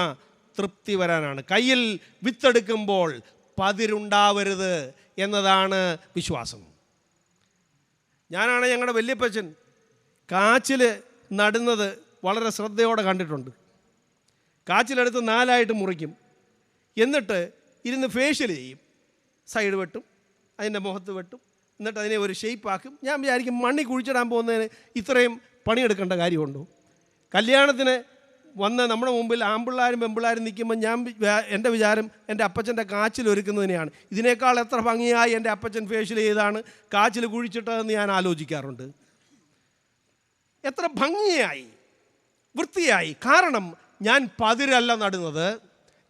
തൃപ്തി വരാനാണ്. കയ്യിൽ വിത്തെടുക്കുമ്പോൾ പതിരുണ്ടാവരുത് എന്നതാണ് വിശ്വാസം. ഞാനാണ് ഞങ്ങളുടെ വല്യപ്പച്ചൻ കാച്ചിൽ നടുന്നത് വളരെ ശ്രദ്ധയോടെ കണ്ടിട്ടുണ്ട്. കാച്ചിലെടുത്ത് 4 മുറിക്കും, എന്നിട്ട് ഇരുന്ന് ഫേഷ്യൽ ചെയ്യും. സൈഡ് വെട്ടും, അതിൻ്റെ മുഖത്ത് വെട്ടും, എന്നിട്ട് അതിനെ ഒരു ഷേപ്പാക്കും. ഞാൻ വിചാരിക്കും, മണ്ണി കുഴിച്ചിടാൻ പോകുന്നതിന് ഇത്രയും പണിയെടുക്കേണ്ട കാര്യമുണ്ടോ? കല്യാണത്തിന് വന്ന് നമ്മുടെ മുമ്പിൽ ആമ്പിള്ളാരും പെമ്പിള്ളാരും നിൽക്കുമ്പോൾ എൻ്റെ വിചാരം എൻ്റെ അപ്പച്ചൻ്റെ കാച്ചിൽ ഒരുക്കുന്നതിനെയാണ്. ഇതിനേക്കാൾ എത്ര ഭംഗിയായി എൻ്റെ അപ്പച്ചൻ ഫേഷ്യൽ ചെയ്താണ് കാച്ചിൽ കുഴിച്ചിട്ടതെന്ന് ഞാൻ ആലോചിക്കാറുണ്ട്. എത്ര ഭംഗിയായി, വൃത്തിയായി. കാരണം ഞാൻ പതിരല്ല നടുന്നത്,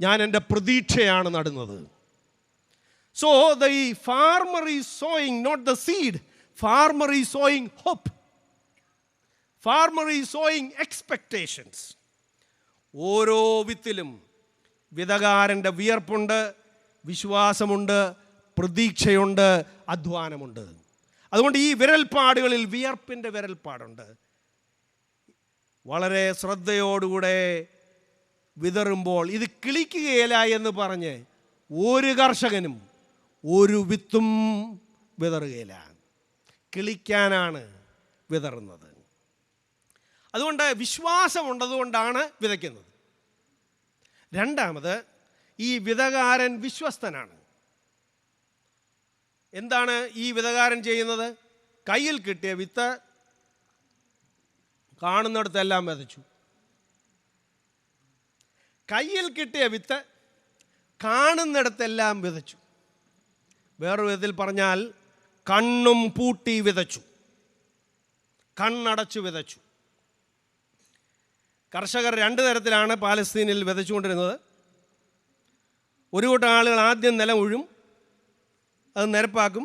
ഞാൻ എൻ്റെ പ്രതീക്ഷയാണ് നടുന്നത്. So the farmer is sowing not the seed. Farmer is sowing hope. Farmer is sowing expectations. ഓരോ വിത്തിലും വിതകാരൻ്റെ വിയർപ്പുണ്ട്, വിശ്വാസമുണ്ട്, പ്രതീക്ഷയുണ്ട്, അധ്വാനമുണ്ട്. അതുകൊണ്ട് ഈ വിരൽപ്പാടുകളിൽ വിയർപ്പിൻ്റെ വിരൽപ്പാടുണ്ട്. വളരെ ശ്രദ്ധയോടുകൂടെ വിതറുമ്പോൾ ഇത് കിളിക്കുകയില്ല എന്ന് പറഞ്ഞ് ഒരു കർഷകനും ഒരു വിത്തും വിതറുകയില്ല. കിളിക്കാനാണ് വിതറുന്നത്. അതുകൊണ്ട് വിശ്വാസമുണ്ടതുകൊണ്ടാണ് വിതയ്ക്കുന്നത്. രണ്ടാമത്, ഈ വിതകാരൻ വിശ്വസ്തനാണ്. എന്താണ് ഈ വിതകാരൻ ചെയ്യുന്നത്? കയ്യിൽ കിട്ടിയ വിത്ത് കാണുന്നിടത്തെല്ലാം വിതച്ചു. കയ്യിൽ കിട്ടിയ വിത്ത് കാണുന്നിടത്തെല്ലാം വിതച്ചു. വേറൊരു വിധത്തിൽ പറഞ്ഞാൽ കണ്ണും പൂട്ടി വിതച്ചു, കണ്ണടച്ചു വിതച്ചു. കർഷകർ 2 തരത്തിലാണ് പാലസ്തീനിൽ വിതച്ചുകൊണ്ടിരുന്നത്. ഒരു കൂട്ടം ആളുകൾ ആദ്യം നിലം ഉഴും, അത് നിരപ്പാക്കും,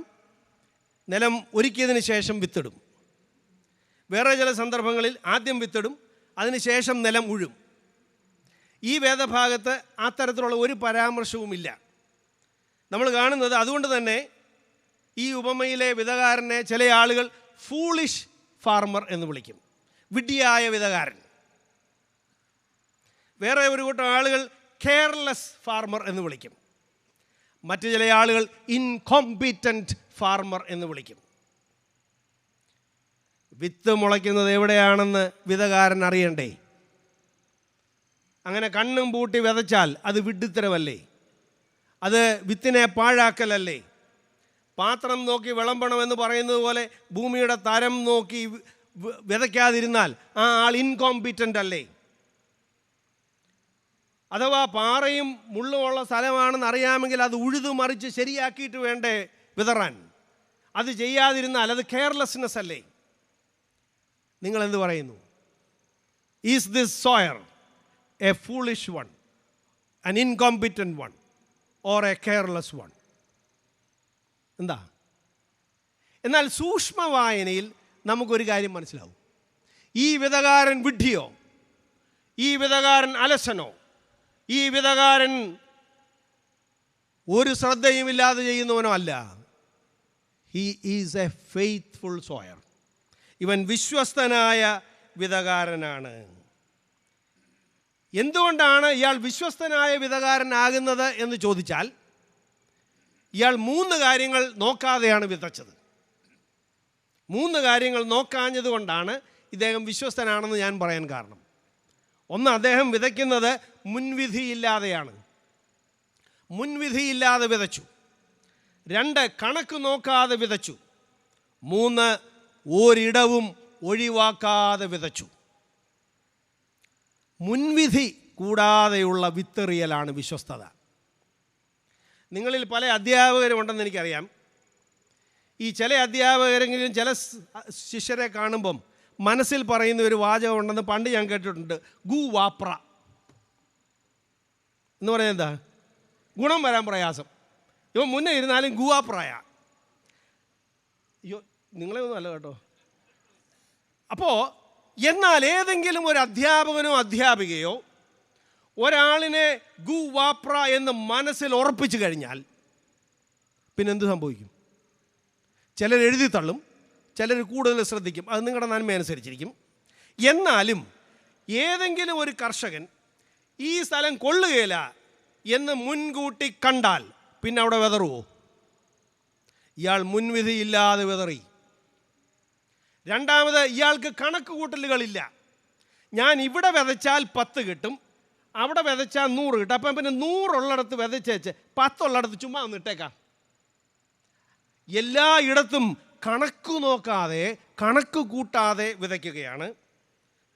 നിലം ഒരുക്കിയതിന് ശേഷം വിത്തിടും. വേറെ ചില സന്ദർഭങ്ങളിൽ ആദ്യം വിത്തിടും, അതിന് ശേഷം നിലം ഉഴും. ഈ വേദഭാഗത്ത് അത്തരത്തിലുള്ള ഒരു പരാമർശവുമില്ല നമ്മൾ കാണുന്നത്. അതുകൊണ്ട് തന്നെ ഈ ഉപമയിലെ വിതകാരനെ ചില ആളുകൾ ഫൂളിഷ് ഫാർമർ എന്ന് വിളിക്കും, വിഡ്ഢിയായ വിതകാരൻ. വേറെ ഒരു കൂട്ടം ആളുകൾ കെയർലെസ് ഫാർമർ എന്ന് വിളിക്കും. മറ്റു ചില ആളുകൾ ഇൻകോമ്പീറ്റൻറ്റ് ഫാർമർ എന്ന് വിളിക്കും. വിത്ത് മുളയ്ക്കുന്നത് എവിടെയാണെന്ന് വിതകാരൻ അറിയണ്ടേ? അങ്ങനെ കണ്ണും പൂട്ടി വിതച്ചാൽ അത് വിഡ്ഢിത്തരമല്ലേ? അത് വിത്തിനെ പാഴാക്കലല്ലേ? പാത്രം നോക്കി വിളമ്പണമെന്ന് പറയുന്നത് പോലെ ഭൂമിയുടെ തരം നോക്കി വിതയ്ക്കാതിരുന്നാൽ ആ ആൾ ഇൻകോമ്പീറ്റൻ്റ് അല്ലേ? അഥവാ പാറയും മുള്ളുമുള്ള സ്ഥലമാണെന്ന് അറിയാമെങ്കിൽ അത് ഉഴുതു മറിച്ച് ശരിയാക്കിയിട്ട് വേണ്ടേ വിതറാൻ? അത് ചെയ്യാതിരുന്നാൽ അത് കെയർലെസ്നെസ് അല്ലേ? നിങ്ങളെന്ത് പറയുന്നു? Is this sower a foolish one, an incompetent one, or a careless one? എന്താ? എന്നാൽ സൂക്ഷ്മ വായനയിൽ നമുക്കൊരു കാര്യം മനസ്സിലാവും. ഈ വിധകാരൻ വിഡ്ഢിയോ, ഈ വിധകാരൻ അലസനോ, ഈ വിധകാരൻ ഒരു ശ്രദ്ധയുമില്ലാതെ ചെയ്യുന്നവനോ അല്ല. He is A faithful Sawyer. ഇവൻ വിശ്വസ്തനായ വിധകാരനാണ്. എന്തുകൊണ്ടാണ് ഇയാൾ വിശ്വസ്തനായ വിധകാരനാകുന്നത് എന്ന് ചോദിച്ചാൽ, ഇയാൾ 3 കാര്യങ്ങൾ നോക്കാതെയാണ് വിതച്ചത്. 3 കാര്യങ്ങൾ നോക്കാഞ്ഞത് കൊണ്ടാണ് ഇദ്ദേഹം വിശ്വസ്തനാണെന്ന് ഞാൻ പറയാൻ കാരണം. ഒന്ന്, അദ്ദേഹം വിതയ്ക്കുന്നത് മുൻവിധിയില്ലാതെയാണ്. മുൻവിധിയില്ലാതെ വിതച്ചു. 2, കണക്ക് നോക്കാതെ വിതച്ചു. 3, ഒരിടവും ഒഴിവാക്കാതെ വിതച്ചു. മുൻവിധി കൂടാതെയുള്ള വിത്തെറിയലാണ് വിശ്വസ്തത. നിങ്ങളിൽ പല അധ്യാപകരുമുണ്ടെന്ന് എനിക്കറിയാം. ഈ ചില അധ്യാപകരെങ്കിലും ചില ശിഷ്യരെ കാണുമ്പം മനസ്സിൽ പറയുന്ന ഒരു വാചകം ഉണ്ടെന്ന് പണ്ട് ഞാൻ കേട്ടിട്ടുണ്ട്. ഗു വാപ്ര എന്ന് പറയുന്നത് എന്താ? ഗുണം വരാൻ പ്രയാസം. ഇവൻ മുന്നേ ഇരുന്നാലും ഗുവാപ്രായ. അയ്യോ, നിങ്ങളെ ഒന്നും അല്ല കേട്ടോ. അപ്പോൾ എന്നാൽ ഏതെങ്കിലും ഒരു അധ്യാപകനോ അധ്യാപികയോ ഒരാളിനെ ഗു വാപ്ര എന്ന് മനസ്സിൽ ഉറപ്പിച്ചു കഴിഞ്ഞാൽ പിന്നെന്ത് സംഭവിക്കും? ചിലർ എഴുതി തള്ളും, ചിലർ കൂടുതൽ ശ്രദ്ധിക്കും. അത് നിങ്ങളുടെ നന്മ അനുസരിച്ചിരിക്കും. എന്നാലും ഏതെങ്കിലും ഒരു കർഷകൻ ഈ സ്ഥലം കൊള്ളുകയില്ല എന്ന് മുൻകൂട്ടി കണ്ടാൽ പിന്നെ അവിടെ വിതറുവോ? ഇയാൾ മുൻവിധിയില്ലാതെ വിതറി. രണ്ടാമത്, ഇയാൾക്ക് കണക്ക് കൂട്ടലുകളില്ല. ഞാൻ ഇവിടെ വിതച്ചാൽ 10 കിട്ടും, അവിടെ വിതച്ചാൽ 100 കിട്ടും. അപ്പം പിന്നെ 100 ഉള്ളിടത്ത് വിതച്ചേച്ച് 10 ഉള്ളിടത്ത് ചുമ്മാ ഒന്ന് ഇട്ടേക്കാം. എല്ലായിടത്തും കണക്ക് നോക്കാതെ, കണക്ക് കൂട്ടാതെ വിതയ്ക്കുകയാണ്.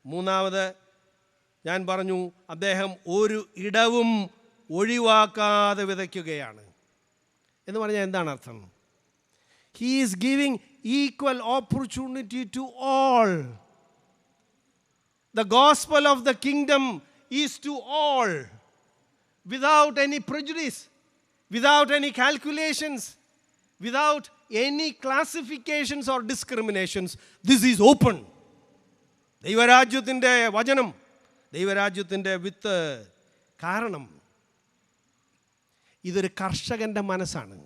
മൂന്നാമത്, ഞാൻ പറഞ്ഞു, അദ്ദേഹം ഒരു ഇടവും ഒഴിവാക്കാതെ വിതയ്ക്കുകയാണ്. എന്ന് പറഞ്ഞാൽ എന്താണ് അർത്ഥം? He is giving equal opportunity to all. The gospel of the kingdom is to all, without any prejudice, without any calculations, without any classifications or discriminations. This is open. ദൈവരാജ്യത്തിൻ്റെ വചനം, ദൈവരാജ്യത്തിൻ്റെ വിത്ത്. കാരണം ഇതൊരു കർഷകൻ്റെ മനസ്സാണ്.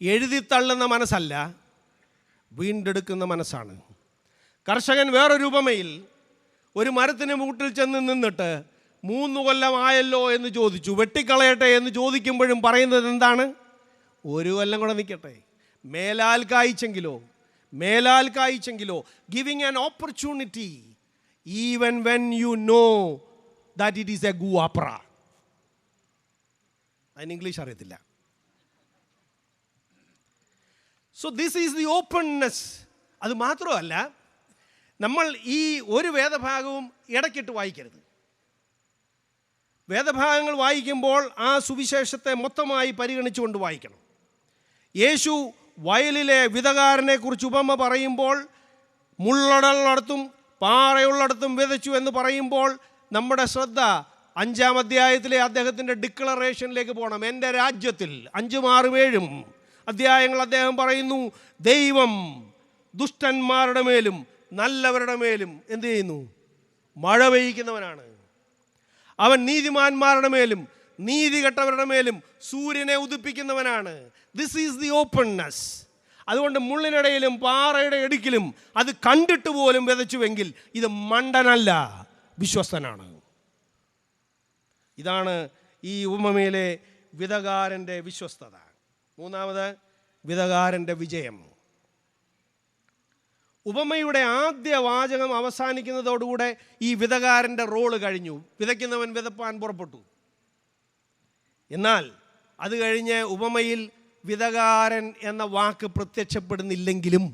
എഴുതിത്തള്ളുന്ന മനസ്സല്ല, വീണ്ടെടുക്കുന്ന മനസ്സാണ്. കർഷകൻ വേറൊരു ഉപമയിൽ ഒരു മരത്തിന് മൂട്ടിൽ ചെന്ന് നിന്നിട്ട് 3 കൊല്ലമായല്ലോ എന്ന് ചോദിച്ചു. വെട്ടിക്കളയട്ടെ എന്ന് ചോദിക്കുമ്പോഴും പറയുന്നത് എന്താണ്? 1 കൊല്ലം കൂടെ നിൽക്കട്ടെ, മേലാൽ കായ്ച്ചെങ്കിലോ, മേലാൽ കായ്ച്ചെങ്കിലോ. Giving an opportunity even when you know that it is a ഗുവാപ്ര. അതിന് ഇംഗ്ലീഷ് അറിയത്തില്ല. So this is the openness. അത് മാത്രമല്ല, നമ്മൾ ഈ ഒരു വേദഭാഗവും ഇടയ്ക്കിട്ട് വായിക്കരുത്. വേദഭാഗങ്ങൾ വായിക്കുമ്പോൾ ആ സുവിശേഷത്തെ മൊത്തമായി പരിഗണിച്ചുകൊണ്ട് വായിക്കണം. യേശു വയലിലെ വിതകാരനെ കുറിച്ച് ഉപമ പറയുമ്പോൾ മുള്ളുള്ളിടത്തും പാറയുള്ളിടത്തും വിതച്ചു എന്ന് പറയുമ്പോൾ നമ്മുടെ ശ്രദ്ധ 5-ാം അധ്യായത്തിലെ അദ്ദേഹത്തിൻ്റെ ഡിക്ലറേഷനിലേക്ക് പോകണം. എൻ്റെ രാജ്യത്തിൽ 5, 6, 7 അധ്യായങ്ങൾ അദ്ദേഹം പറയുന്നു, ദൈവം ദുഷ്ടന്മാരുടെ മേലും നല്ലവരുടെ മേലും എന്ത് ചെയ്യുന്നു? മഴ പെയ്യിക്കുന്നവനാണ്. അവൻ നീതിമാന്മാരുടെ മേലും നീതികെട്ടവരുടെ മേലും സൂര്യനെ ഉദിപ്പിക്കുന്നവനാണ്. This is the openness. അതുകൊണ്ട് മുള്ളിനിടയിലും പാറയുടെ ഇടുക്കിലും അത് കണ്ടിട്ട് പോലും വിതച്ചുവെങ്കിൽ ഇത് മണ്ടനല്ല, വിശ്വസ്തനാണ്. ഇതാണ് ഈ ഉപമയിലെ വിതകാരൻ്റെ വിശ്വസ്തത. മൂന്നാമത്, വിതകാരൻ്റെ വിജയം. ഉപമയുടെ ആദ്യ വാചകം അവസാനിക്കുന്നതോടുകൂടെ ഈ വിതകാരൻ്റെ റോള് കഴിഞ്ഞു. വിതയ്ക്കുന്നവൻ വിതപ്പാൻ പുറപ്പെട്ടു. എന്നാൽ അത് കഴിഞ്ഞ് ഉപമയിൽ വിതകാരൻ എന്ന വാക്ക് പ്രത്യക്ഷപ്പെടുന്നില്ലെങ്കിലും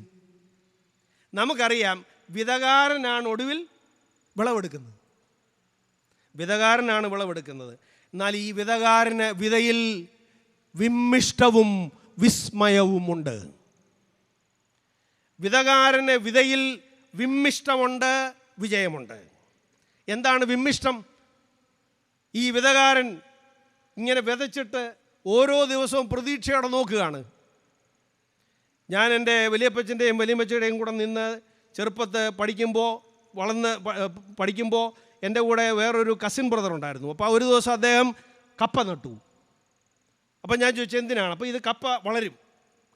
നമുക്കറിയാം വിതകാരനാണ് ഒടുവിൽ വിളവെടുക്കുന്നത്. വിതകാരനാണ് വിളവെടുക്കുന്നത്. എന്നാൽ ഈ വിതകാരന് വിതയിൽ വിമ്മിഷ്ടവും വിസ്മയവുമുണ്ട്. വിതകാരന് വിതയിൽ വിമ്മിഷ്ടമുണ്ട്, വിജയമുണ്ട്. എന്താണ് വിമ്മിഷ്ടം? ഈ വിതകാരൻ ഇങ്ങനെ വിതച്ചിട്ട് ഓരോ ദിവസവും പ്രതീക്ഷയോടെ നോക്കുകയാണ്. ഞാൻ എൻ്റെ വലിയപ്പച്ചൻ്റെയും വലിയമ്മച്ചയുടെയും കൂടെ നിന്ന് ചെറുപ്പത്ത് പഠിക്കുമ്പോൾ എൻ്റെ കൂടെ വേറൊരു കസിൻ ബ്രദർ ഉണ്ടായിരുന്നു. അപ്പോൾ ഒരു ദിവസം അദ്ദേഹം കപ്പ നട്ടു. അപ്പം ഞാൻ ചോദിച്ചു എന്തിനാണ്? അപ്പോൾ ഇത് കപ്പ വളരും,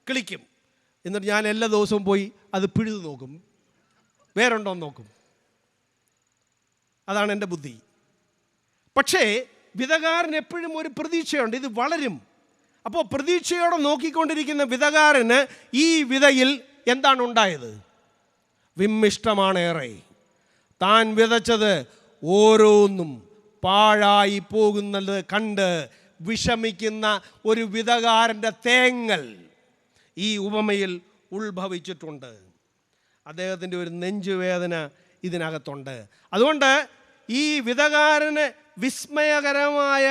കിളിക്കും. എന്നിട്ട് ഞാൻ എല്ലാ ദിവസവും പോയി അത് പിഴുതു നോക്കും, വേറുണ്ടോയെന്ന് നോക്കും. അതാണ് എൻ്റെ ബുദ്ധി. പക്ഷേ വിതകാരൻ എപ്പോഴും ഒരു പ്രതീക്ഷയുണ്ട്, ഇത് വളരും. അപ്പോൾ പ്രതീക്ഷയോടെ നോക്കിക്കൊണ്ടിരിക്കുന്ന വിതകാരന് ഈ വിതയിൽ എന്താണ് ഉണ്ടായത്? വിമ്മിഷ്ടമാണേറെ. താൻ വിതച്ചത് ഓരോന്നും പാഴായി പോകുന്നത് കണ്ട് വിഷമിക്കുന്ന ഒരു വിതകാരൻ്റെ തേങ്ങൽ ഈ ഉപമയിൽ ഉത്ഭവിച്ചിട്ടുണ്ട്. അദ്ദേഹത്തിൻ്റെ ഒരു നെഞ്ചുവേദന ഇതിനകത്തുണ്ട്. അതുകൊണ്ട് ഈ വിതകാരന് വിസ്മയകരമായ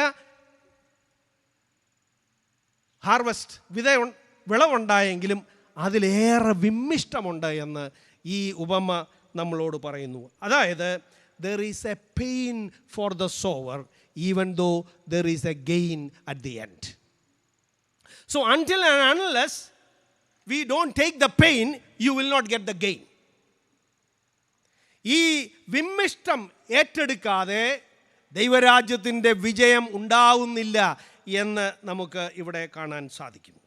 ഹാർവസ്റ്റ് വിളവുണ്ടായെങ്കിലും അതിലേറെ വിമ്മിഷ്ടമുണ്ട് എന്ന് ഈ ഉപമ നമ്മളോട് പറയുന്നു. അതായത് there is a pain for the sower even though there is a gain at the end. So until and unless we don't take the pain, you will not get the gain. ഈ വിമ്മിഷ്ടം ഏറ്റെടുക്കാതെ ദൈവരാജ്യത്തിൻ്റെ വിജയം ഉണ്ടാവുന്നില്ല എന്ന് നമുക്ക് ഇവിടെ കാണാൻ സാധിക്കും.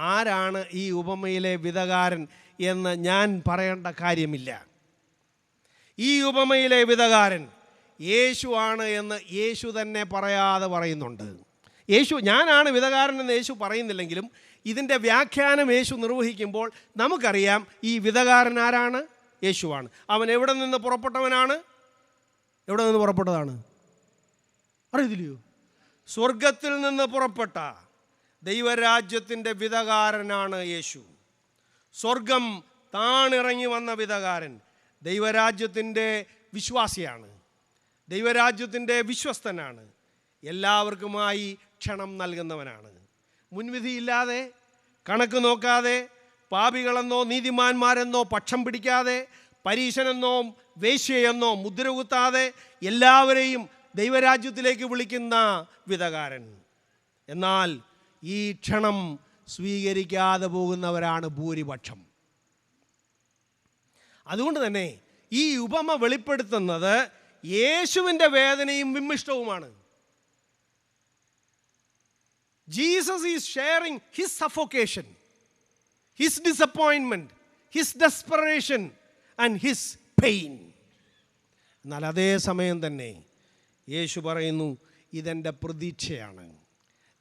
ആരാണ് ഈ ഉപമയിലെ വിതകാരൻ എന്ന് ഞാൻ പറയേണ്ട കാര്യമില്ല. ഈ ഉപമയിലെ വിതകാരൻ യേശുവാണ് എന്ന് യേശു തന്നെ പറയാതെ പറയുന്നുണ്ട്. യേശു ഞാനാണ് വിതകാരൻ എന്ന് യേശു പറയുന്നില്ലെങ്കിലും ഇതിൻ്റെ വ്യാഖ്യാനം യേശു നിർവഹിക്കുമ്പോൾ നമുക്കറിയാം ഈ വിതകാരൻ ആരാണ്? യേശുവാണ്. അവൻ എവിടെ നിന്ന് പുറപ്പെട്ടവനാണ്? എവിടെ നിന്ന് പുറപ്പെട്ടതാണ്? അറിയത്തില്ലയോ? സ്വർഗത്തിൽ നിന്ന് പുറപ്പെട്ട ദൈവരാജ്യത്തിൻ്റെ വിതകാരനാണ് യേശു. സ്വർഗം താണിറങ്ങി വന്ന വിതകാരൻ ദൈവരാജ്യത്തിൻ്റെ വിശ്വാസിയാണ്, ദൈവരാജ്യത്തിൻ്റെ വിശ്വസ്തനാണ്, എല്ലാവർക്കുമായി ക്ഷണം നൽകുന്നവനാണ്. മുൻവിധിയില്ലാതെ, കണക്ക് നോക്കാതെ, പാപികളെന്നോ നീതിമാന്മാരെന്നോ പക്ഷം പിടിക്കാതെ, പരീശനെന്നോ വേശ്യയെന്നോ മുദ്ര കുത്താതെ എല്ലാവരെയും ദൈവരാജ്യത്തിലേക്ക് വിളിക്കുന്ന വിതകാരൻ. എന്നാൽ ഈ ക്ഷണം സ്വീകരിക്കാതെ പോകുന്നവരാണ് ഭൂരിപക്ഷം. അതുകൊണ്ട് തന്നെ ഈ ഉപമ വെളിപ്പെടുത്തുന്നത് യേശുവിൻ്റെ വേദനയും വിമ്മിഷ്ടവുമാണ്. Jesus is sharing his suffocation, his disappointment, his desperation and his pain. എന്നാൽ അതേ സമയം തന്നെ യേശു പറയുന്നു, ഇതെൻ്റെ പ്രതീക്ഷയാണ്,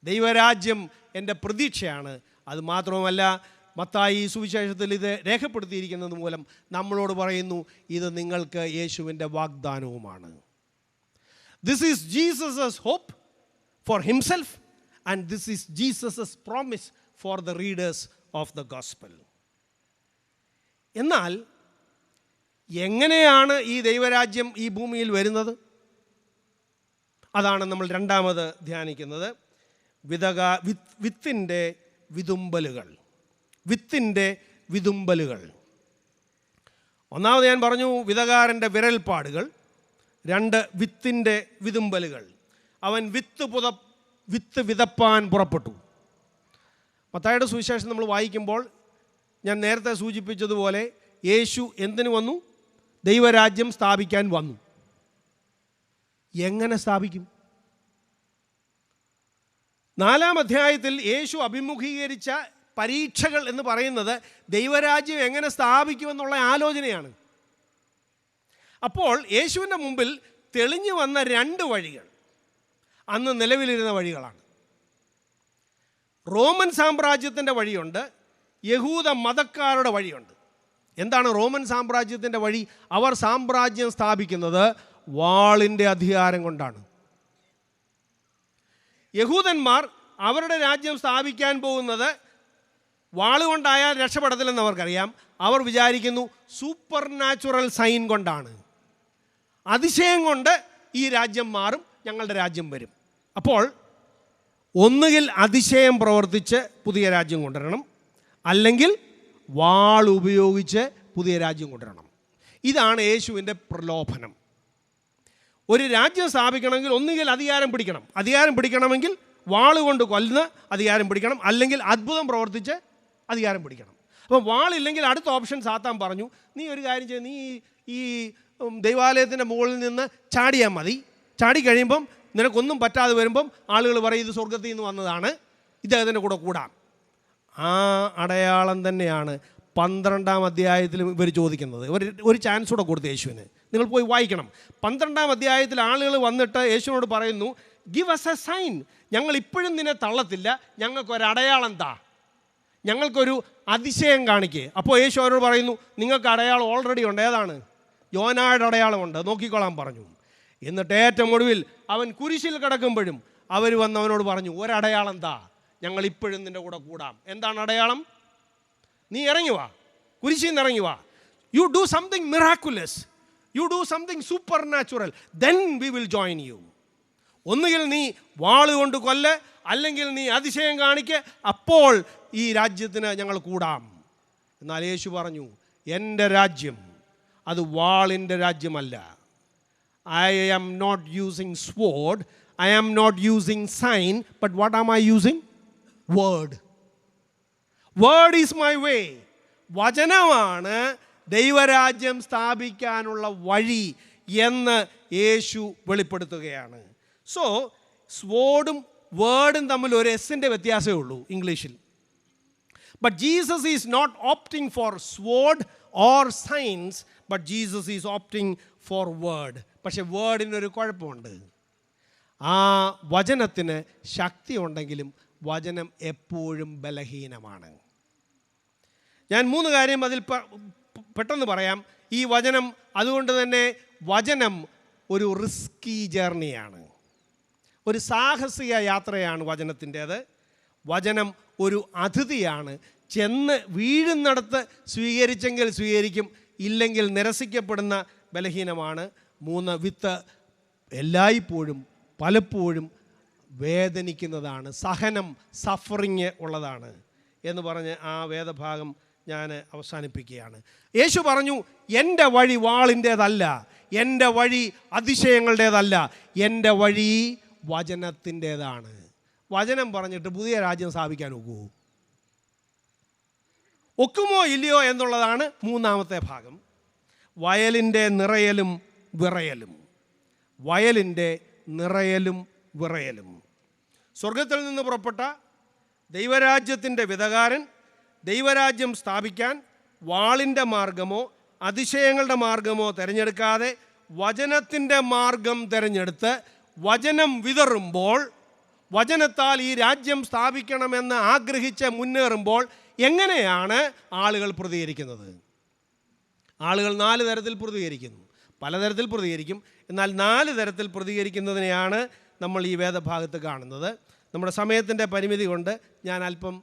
ദൈവരാജ്യം എൻ്റെ പ്രതീക്ഷയാണ്. അത് മാത്രവുമല്ല, മത്തായി സുവിശേഷത്തിൽ ഇത് രേഖപ്പെടുത്തിയിരിക്കുന്നത് മൂലം നമ്മളോട് പറയുന്നു, ഇത് നിങ്ങൾക്ക് യേശുവിൻ്റെ വാഗ്ദാനവുമാണ്. This is Jesus hope for himself and this is Jesus promise for the readers of the gospel. എന്നാൽ എങ്ങനെയാണ് ഈ ദൈവരാജ്യം ഈ ഭൂമിയിൽ വരുന്നത്? അതാണ് നമ്മൾ രണ്ടാമത് ധ്യാനിക്കുന്നത്. വിത്തിൻ്റെ വിതുമ്പലുകൾ. വിത്തിൻ്റെ വിതുമ്പലുകൾ. ഒന്നാമത് ഞാൻ പറഞ്ഞു വിതകാരൻ്റെ വിരൽപ്പാടുകൾ. രണ്ട്, വിത്തിൻ്റെ വിതുമ്പലുകൾ. അവൻ വിത്ത് വിതപ്പാൻ പുറപ്പെട്ടു. മത്തായിയുടെ സുവിശേഷം നമ്മൾ വായിക്കുമ്പോൾ ഞാൻ നേരത്തെ സൂചിപ്പിച്ചതുപോലെ യേശു എന്തിനു വന്നു? ദൈവരാജ്യം സ്ഥാപിക്കാൻ വന്നു. എങ്ങനെ സ്ഥാപിക്കും? 4-ാം അധ്യായത്തിൽ യേശു അഭിമുഖീകരിച്ച പരീക്ഷകൾ എന്ന് പറയുന്നത് ദൈവരാജ്യം എങ്ങനെ സ്ഥാപിക്കുമെന്നുള്ള ആലോചനയാണ്. അപ്പോൾ യേശുവിൻ്റെ മുമ്പിൽ തെളിഞ്ഞു വന്ന 2 വഴികൾ അന്ന് നിലവിലിരുന്ന വഴികളാണ്. റോമൻ സാമ്രാജ്യത്തിൻ്റെ വഴിയുണ്ട്, യഹൂദ മതക്കാരുടെ വഴിയുണ്ട്. എന്താണ് റോമൻ സാമ്രാജ്യത്തിൻ്റെ വഴി? അവർ സാമ്രാജ്യം സ്ഥാപിക്കുന്നത് വാളിൻ്റെ അധികാരം കൊണ്ടാണ്. യഹൂദന്മാർ അവരുടെ രാജ്യം സ്ഥാപിക്കാൻ പോകുന്നത് വാളുകൊണ്ടായാൽ രക്ഷപ്പെടത്തില്ലെന്ന് അവർക്കറിയാം. അവർ വിചാരിക്കുന്നു സൂപ്പർ നാച്ചുറൽ സൈൻ കൊണ്ടാണ്, അതിശയം കൊണ്ട് ഈ രാജ്യം മാറും, ഞങ്ങളുടെ രാജ്യം വരും. അപ്പോൾ ഒന്നുകിൽ അതിശയം പ്രവർത്തിച്ച് പുതിയ രാജ്യം കൊണ്ടുവരണം, അല്ലെങ്കിൽ വാൾ ഉപയോഗിച്ച് പുതിയ രാജ്യം കൊണ്ടുവരണം. ഇതാണ് യേശുവിൻ്റെ പ്രലോഭനം. ഒരു രാജ്യം സ്ഥാപിക്കണമെങ്കിൽ ഒന്നുകിൽ അധികാരം പിടിക്കണമെങ്കിൽ വാളുകൊണ്ട് കൊല്ലുന്ന അധികാരം പിടിക്കണം, അല്ലെങ്കിൽ അത്ഭുതം പ്രവർത്തിച്ച് അധികാരം പിടിക്കണം. അപ്പം വാളില്ലെങ്കിൽ അടുത്ത ഓപ്ഷൻ സാത്താൻ പറഞ്ഞു, നീ ഒരു കാര്യം ചെയ്ത് നീ ഈ ദൈവാലയത്തിൻ്റെ മുകളിൽ നിന്ന് ചാടിയാൽ മതി. ചാടി കഴിയുമ്പം നിനക്കൊന്നും പറ്റാതെ വരുമ്പം ആളുകൾ പറയും ഇത് സ്വർഗത്തിൽ നിന്ന് വന്നതാണ്, ഇദ്ദേഹത്തിൻ്റെ കൂടെ കൂടാം. ആ അടയാളം തന്നെയാണ് 12-ാം അധ്യായത്തിലും ഇവർ ചോദിക്കുന്നത്. ഒരു ചാൻസ് കൂടെ കൊടുത്തു യേശുവിന്. നിങ്ങൾ പോയി വായിക്കണം. 12-ാം അധ്യായത്തിൽ ആളുകൾ വന്നിട്ട് യേശുവിനോട് പറയുന്നു, ഗിവ് അസ് എ സൈൻ, ഞങ്ങൾ ഇപ്പോഴും നിന്നെ തള്ളത്തില്ല, ഞങ്ങൾക്കൊരടയാളം താ, ഞങ്ങൾക്കൊരു അതിശയം കാണിക്കേ. അപ്പോൾ യേശു അവരോട് പറയുന്നു, നിങ്ങൾക്ക് അടയാളം ഓൾറെഡി ഉണ്ട്. ഏതാണ്? യോനായുടെ അടയാളമുണ്ട്, നോക്കിക്കോളാൻ പറഞ്ഞു. എന്നിട്ട് ഏറ്റവും ഒടുവിൽ അവൻ കുരിശിൽ കിടക്കുമ്പോഴും അവർ വന്ന് അവനോട് പറഞ്ഞു, ഒരടയാളം താ, ഞങ്ങൾ ഇപ്പോഴും നിൻ്റെ കൂടെ കൂടാം. എന്താണ് അടയാളം? നീ ഇറങ്ങി വാ, കുരിശിൽ നിന്ന് ഇറങ്ങി വാ. You do something miraculous, you do something super natural, then we will join you. ഒന്നുകിൽ നീ വാളുകൊണ്ട് കൊല്ല്, അല്ലെങ്കിൽ നീ അതിശയം കാണിക്ക്, അപ്പോൾ ഈ രാജ്യത്തിന് ഞങ്ങൾ കൂടാം. എന്നാൽ യേശു പറഞ്ഞു, എൻ്റെ രാജ്യം അത് വാളിൻ്റെ രാജ്യമല്ല. I am not using sword, I am not using sign, but what am I using? Word. Word is my way. വചനമാണ് ദൈവരാജ്യം സ്ഥാപിക്കാനുള്ള വഴി എന്ന് യേശു വെളിപ്പെടുത്തുകയാണ്. സോ സ്വോർഡും വേർഡും തമ്മിൽ ഒരു എസിൻ്റെ വ്യത്യാസമേ ഉള്ളൂ ഇംഗ്ലീഷിൽ. But Jesus is not opting for sword or signs, but Jesus is opting for word. പക്ഷെ വേർഡിനൊരു കുഴപ്പമുണ്ട്. ആ വചനത്തിന് ശക്തി ഉണ്ടെങ്കിലും വചനം എപ്പോഴും ബലഹീനമാണ്. ഞാൻ 3 കാര്യം അതിൽ പെട്ടെന്ന് പറയാം. ഈ വചനം, അതുകൊണ്ട് തന്നെ വചനം ഒരു റിസ്കി ജേർണിയാണ്, ഒരു സാഹസിക യാത്രയാണ് വചനത്തിൻ്റേത്. വചനം ഒരു അതിഥിയാണ്. ചെന്ന് വീഴുന്നിടത്ത് സ്വീകരിച്ചെങ്കിൽ സ്വീകരിക്കും, ഇല്ലെങ്കിൽ നിരസിക്കപ്പെടുന്ന ബലഹീനമാണ്. 3, വിത്ത് എല്ലായ്പ്പോഴും പലപ്പോഴും വേദനിക്കുന്നതാണ്, സഹനം, സഫറിങ് ഉള്ളതാണ് എന്ന് പറഞ്ഞ് ആ വേദഭാഗം ഞാൻ അവസാനിപ്പിക്കുകയാണ്. യേശു പറഞ്ഞു, എൻ്റെ വഴി വാളിൻ്റേതല്ല, എൻ്റെ വഴി അതിശയങ്ങളുടേതല്ല, എൻ്റെ വഴി വചനത്തിൻ്റേതാണ്. വചനം പറഞ്ഞിട്ട് പുതിയ രാജ്യം സ്ഥാപിക്കാൻ ഒക്കുമോ ഇല്ലയോ എന്നുള്ളതാണ് 3-ാമത്തെ ഭാഗം. വയലിൻ്റെ നിറയലും വിറയലും. വയലിൻ്റെ നിറയലും വിറയലും. സ്വർഗത്തിൽ നിന്ന് പുറപ്പെട്ട ദൈവരാജ്യത്തിൻ്റെ വിതകാരൻ ദൈവരാജ്യം സ്ഥാപിക്കാൻ വാളിൻ്റെ മാർഗമോ അതിശയങ്ങളുടെ മാർഗമോ തിരഞ്ഞെടുക്കാതെ വചനത്തിൻ്റെ മാർഗം തിരഞ്ഞെടുത്ത് വചനം വിതറുമ്പോൾ, വചനത്താൽ ഈ രാജ്യം സ്ഥാപിക്കണമെന്ന് ആഗ്രഹിച്ച് മുന്നേറുമ്പോൾ എങ്ങനെയാണ് ആളുകൾ പ്രതികരിക്കുന്നത്? ആളുകൾ 4 തരത്തിൽ പ്രതികരിക്കുന്നു. പലതരത്തിൽ പ്രതികരിക്കും, എന്നാൽ 4 തരത്തിൽ പ്രതികരിക്കുന്നതിനെയാണ് നമ്മൾ ഈ വേദഭാഗത്ത് കാണുന്നത്. നമ്മുടെ സമയത്തിൻ്റെ പരിമിതി കൊണ്ട് ഞാൻ അല്പം